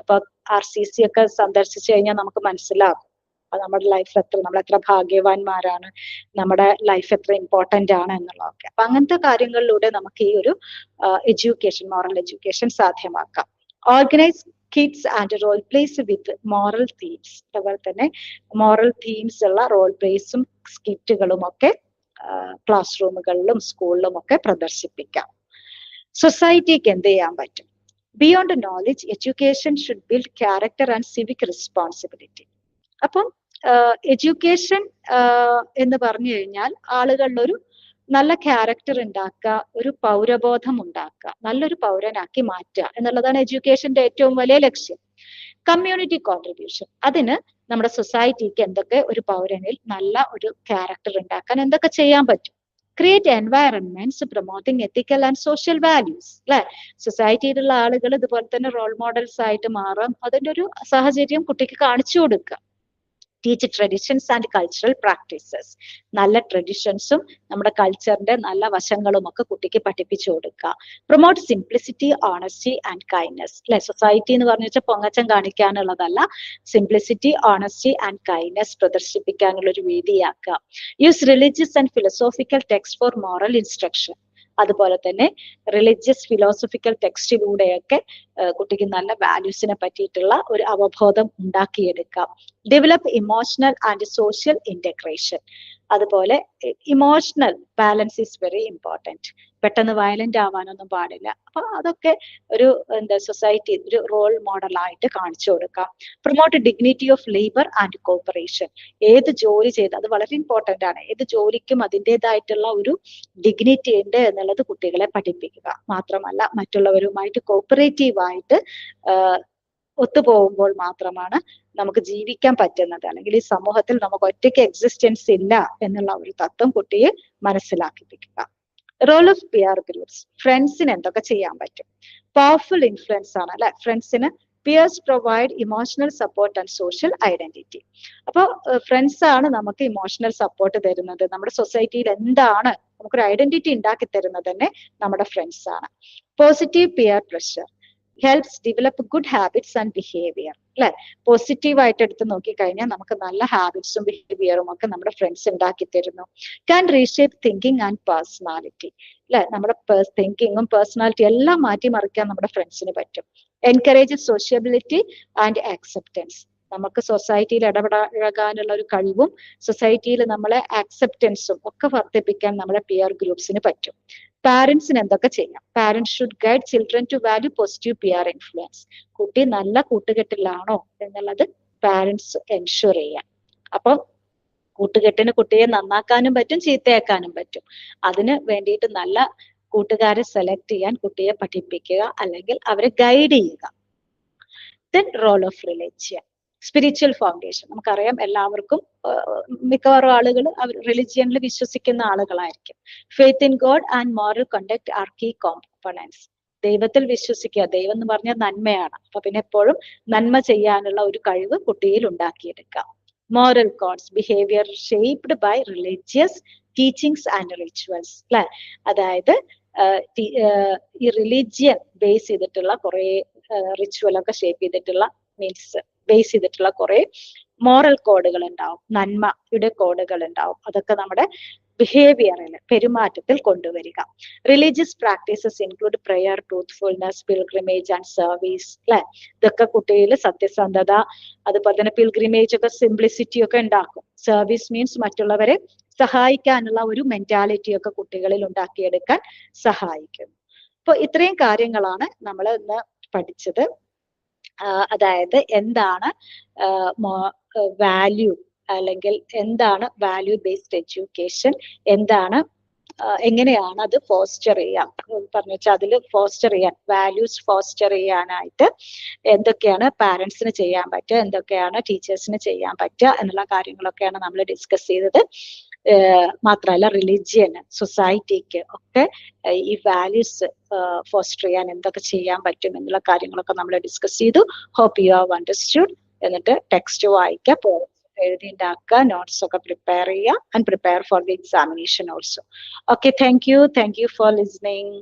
ഇപ്പൊ RCC ഒക്കെ സന്ദർശിച്ചു കഴിഞ്ഞാൽ നമുക്ക് മനസ്സിലാകും നമ്മുടെ ലൈഫ് നമ്മൾ എത്ര ഭാഗ്യവാന്മാരാണ്, നമ്മുടെ ലൈഫ് എത്ര ഇമ്പോർട്ടന്റ് ആണ് എന്നുള്ളതൊക്കെ. അപ്പൊ അങ്ങനത്തെ കാര്യങ്ങളിലൂടെ നമുക്ക് ഈ ഒരു എഡ്യൂക്കേഷൻ, മോറൽ എഡ്യൂക്കേഷൻ സാധ്യമാക്കാം. Organise kids and role plays with moral themes. അതുപോലെ തന്നെ മോറൽ തീംസ് ഉള്ള റോൾ പ്ലേസും സ്കിറ്റുകളും ഒക്കെ ക്ലാസ് റൂമുകളിലും സ്കൂളിലും ഒക്കെ പ്രദർശിപ്പിക്കാം. സൊസൈറ്റിക്ക് എന്ത് ചെയ്യാൻ പറ്റും? Beyond knowledge education should build character and civic responsibility. അപ്പം എഡ്യൂക്കേഷൻ എന്ന് പറഞ്ഞു കഴിഞ്ഞാൽ ആളുകളിലൊരു നല്ല ക്യാരക്ടർ ഉണ്ടാക്കുക, ഒരു പൗരബോധം ഉണ്ടാക്കുക, നല്ലൊരു പൗരനാക്കി മാറ്റുക എന്നുള്ളതാണ് എഡ്യൂക്കേഷന്റെ ഏറ്റവും വലിയ ലക്ഷ്യം. കമ്മ്യൂണിറ്റി കോൺട്രിബ്യൂഷൻ, അതിന് നമ്മുടെ സൊസൈറ്റിക്ക് എന്തൊക്കെ ഒരു പൗരനിൽ നല്ല ഒരു ക്യാരക്ടർ ഉണ്ടാക്കാൻ എന്തൊക്കെ ചെയ്യാൻ പറ്റും? Create environments promoting ethical and social values. അല്ലെ, സൊസൈറ്റിയിലുള്ള ആളുകൾ ഇതുപോലെ തന്നെ റോൾ മോഡൽസ് ആയിട്ട് മാറാം. അതിന്റെ ഒരു സാഹചര്യം കുട്ടിക്ക് കാണിച്ചു കൊടുക്കുക. Teach traditions and cultural practices. നല്ല ട്രഡീഷൻസും നമ്മുടെ കൾച്ചറിന്റെ നല്ല വശങ്ങളും ഒക്കെ കുട്ടിക്ക് പഠിപ്പിച്ചു കൊടുക്കുക. Promote simplicity, honesty and kindness. അല്ലെ, സൊസൈറ്റി എന്ന് പറഞ്ഞു വെച്ചാൽ പൊങ്ങച്ചം കാണിക്കാനുള്ളതല്ല, സിംപ്ലിസിറ്റി, ഓണസ്റ്റി ആൻഡ് കൈൻഡ്നസ് പ്രദർശിപ്പിക്കാനുള്ള ഒരു വേദിയാക്കുക. Use religious and philosophical text for moral instruction. അതുപോലെ തന്നെ റിലീജിയസ് ഫിലോസഫിക്കൽ ടെക്സ്റ്റിലൂടെയൊക്കെ കുട്ടിക്ക് നല്ല വാല്യൂസിനെ പറ്റിയിട്ടുള്ള ഒരു അവബോധം ഉണ്ടാക്കിയെടുക്കാം. Develop emotional and social integration. അതുപോലെ emotional balance is very important. പെട്ടെന്ന് വയലന്റ് ആവാനൊന്നും പാടില്ല. അപ്പൊ അതൊക്കെ ഒരു സൊസൈറ്റി ഒരു റോൾ മോഡലായിട്ട് കാണിച്ചു കൊടുക്കാം. Promote dignity of labour and cooperation. ഏത് ജോലി ചെയ്ത്, അത് വളരെ ഇമ്പോർട്ടന്റ് ആണ്, ഏത് ജോലിക്കും അതിൻ്റെതായിട്ടുള്ള ഒരു ഡിഗ്നിറ്റി ഉണ്ട് എന്നുള്ളത് കുട്ടികളെ പഠിപ്പിക്കുക. മാത്രമല്ല മറ്റുള്ളവരുമായിട്ട് കോപ്പറേറ്റീവ് ആയിട്ട് ഒത്തുപോകുമ്പോൾ മാത്രമാണ് നമുക്ക് ജീവിക്കാൻ പറ്റുന്നത്. അല്ലെങ്കിൽ ഈ സമൂഹത്തിൽ നമുക്ക് ഒറ്റയ്ക്ക് എക്സിസ്റ്റൻസ് ഇല്ല എന്നുള്ള ഒരു തത്വം കുട്ടിയെ മനസ്സിലാക്കിപ്പിക്കുക. Role of peer groups. ഫ്രണ്ട്സിന് എന്തൊക്കെ ചെയ്യാൻ പറ്റും? പവർഫുൾ ഇൻഫ്ലുവൻസ് ആണ് അല്ലെ ഫ്രണ്ട്സിന്. Peers provide emotional support and social identity. അപ്പോൾ ഫ്രണ്ട്സ് ആണ് നമുക്ക് ഇമോഷണൽ സപ്പോർട്ട് തരുന്നത്. നമ്മുടെ സൊസൈറ്റിയിൽ എന്താണ് നമുക്കൊരു ഐഡന്റിറ്റി ഉണ്ടാക്കി തരുന്നത് തന്നെ നമ്മുടെ ഫ്രണ്ട്സ് ആണ്. Positive peer pressure helps develop good habits and behaviour. അല്ലെ, പോസിറ്റീവായിട്ട് എടുത്ത് നോക്കിക്കഴിഞ്ഞാൽ നമുക്ക് നല്ല ഹാബിറ്റ്സും ബിഹേവിയറും ഒക്കെ നമ്മുടെ ഫ്രണ്ട്സ് ഉണ്ടാക്കി തരുന്നു. Can reshape thinking and personality. അല്ലെ, നമ്മുടെ തിങ്കിങ്ങും പേഴ്സണാലിറ്റി എല്ലാം മാറ്റിമറിക്കാൻ നമ്മുടെ ഫ്രണ്ട്സിന് പറ്റും. Encourage sociability and acceptance. നമുക്ക് സൊസൈറ്റിയിൽ ഇടപെടാനുള്ള ഒരു കഴിവും സൊസൈറ്റിയിൽ നമ്മളെ ആക്സെപ്റ്റൻസും ഒക്കെ വർദ്ധിപ്പിക്കാൻ നമ്മുടെ പിയർ ഗ്രൂപ്പ്സിന് പറ്റും. പാരന്റ്സിന് എന്തൊക്കെ ചെയ്യാം? Parents should guide children to value positive peer influence. കുട്ടി നല്ല കൂട്ടുകെട്ടിലാണോ എന്നുള്ളത് പാരന്റ്സ് എൻഷുർ ചെയ്യാം. അപ്പം കൂട്ടുകെട്ടിന് കുട്ടിയെ നന്നാക്കാനും പറ്റും, ചീത്തയാക്കാനും പറ്റും. അതിന് വേണ്ടിയിട്ട് നല്ല കൂട്ടുകാരെ സെലക്ട് ചെയ്യാൻ കുട്ടിയെ പഠിപ്പിക്കുക, അല്ലെങ്കിൽ അവരെ ഗൈഡ് ചെയ്യുക. Then role of religion, spiritual foundation. നമുക്കറിയാം എല്ലാവർക്കും മിക്കവാറും ആളുകൾ അവർ റിലിജിയനിൽ വിശ്വസിക്കുന്ന ആളുകളായിരിക്കും. Faith in God and moral conduct are key components. ദൈവത്തിൽ വിശ്വസിക്കുക, ദൈവം എന്ന് പറഞ്ഞാൽ നന്മയാണ്. അപ്പൊ പിന്നെ എപ്പോഴും നന്മ ചെയ്യാനുള്ള ഒരു കഴിവ് കുട്ടിയിൽ ഉണ്ടാക്കിയെടുക്കാം. Moral codes, behaviour shaped by religious teachings and rituals. അല്ലെ, അതായത് ഈ റിലീജിയൻ ബേസ് ചെയ്തിട്ടുള്ള കുറെ റിച്വലൊക്കെ ഷേപ്പ് ചെയ്തിട്ടുള്ള മീൻസ് ബേസ് ചെയ്തിട്ടുള്ള കുറെ മോറൽ കോഡുകൾ ഉണ്ടാവും, നന്മയുടെ കോഡുകൾ ഉണ്ടാവും. അതൊക്കെ നമ്മുടെ ബിഹേവിയറിൽ പെരുമാറ്റത്തിൽ കൊണ്ടുവരിക. Religious practices include prayer, truthfulness, pilgrimage and service. അല്ലെ, ഇതൊക്കെ കുട്ടിയിൽ സത്യസന്ധത, അതുപോലെ തന്നെ പിൽഗ്രിമേജ് ഒക്കെ സിംപ്ലിസിറ്റി ഒക്കെ ഉണ്ടാക്കും. സർവീസ് മീൻസ് മറ്റുള്ളവരെ സഹായിക്കാനുള്ള ഒരു മെന്റാലിറ്റി ഒക്കെ കുട്ടികളിൽ ഉണ്ടാക്കിയെടുക്കാൻ സഹായിക്കുന്നു. അപ്പൊ ഇത്രയും കാര്യങ്ങളാണ് നമ്മൾ ഇന്ന് പഠിച്ചത്. അതായത് എന്താണ് വാല്യൂ, അല്ലെങ്കിൽ എന്താണ് വാല്യൂ ബേസ്ഡ് എഡ്യൂക്കേഷൻ, എന്താണ് എങ്ങനെയാണ് അത് ഫോസ്റ്റർ ചെയ്യാം പറഞ്ഞു വെച്ചാൽ, അതിൽ ഫോസ്റ്റർ ചെയ്യാൻ, വാല്യൂസ് ഫോസ്റ്റർ ചെയ്യാനായിട്ട് എന്തൊക്കെയാണ് പാരന്റ്സിന് ചെയ്യാൻ പറ്റുക, എന്തൊക്കെയാണ് ടീച്ചേഴ്സിന് ചെയ്യാൻ പറ്റുക എന്നുള്ള കാര്യങ്ങളൊക്കെയാണ് നമ്മൾ ഡിസ്കസ് ചെയ്തത്. മാത്രമല്ല റിലിജിയന്, സൊസൈറ്റിക്ക് ഒക്കെ ഈ വാല്യൂസ് ഫോസ്റ്റർ ചെയ്യാൻ എന്തൊക്കെ ചെയ്യാൻ പറ്റും എന്നുള്ള കാര്യങ്ങളൊക്കെ നമ്മൾ ഡിസ്കസ് ചെയ്തു. Hope you have understood. എന്നിട്ട് ടെക്സ്റ്റ് വായിക്കുക, എഴുതി ഉണ്ടാക്കുക, നോട്ട്സ് ഒക്കെ പ്രിപ്പയർ ചെയ്യുക, and prepare for the examination also. Okay, thank you for listening.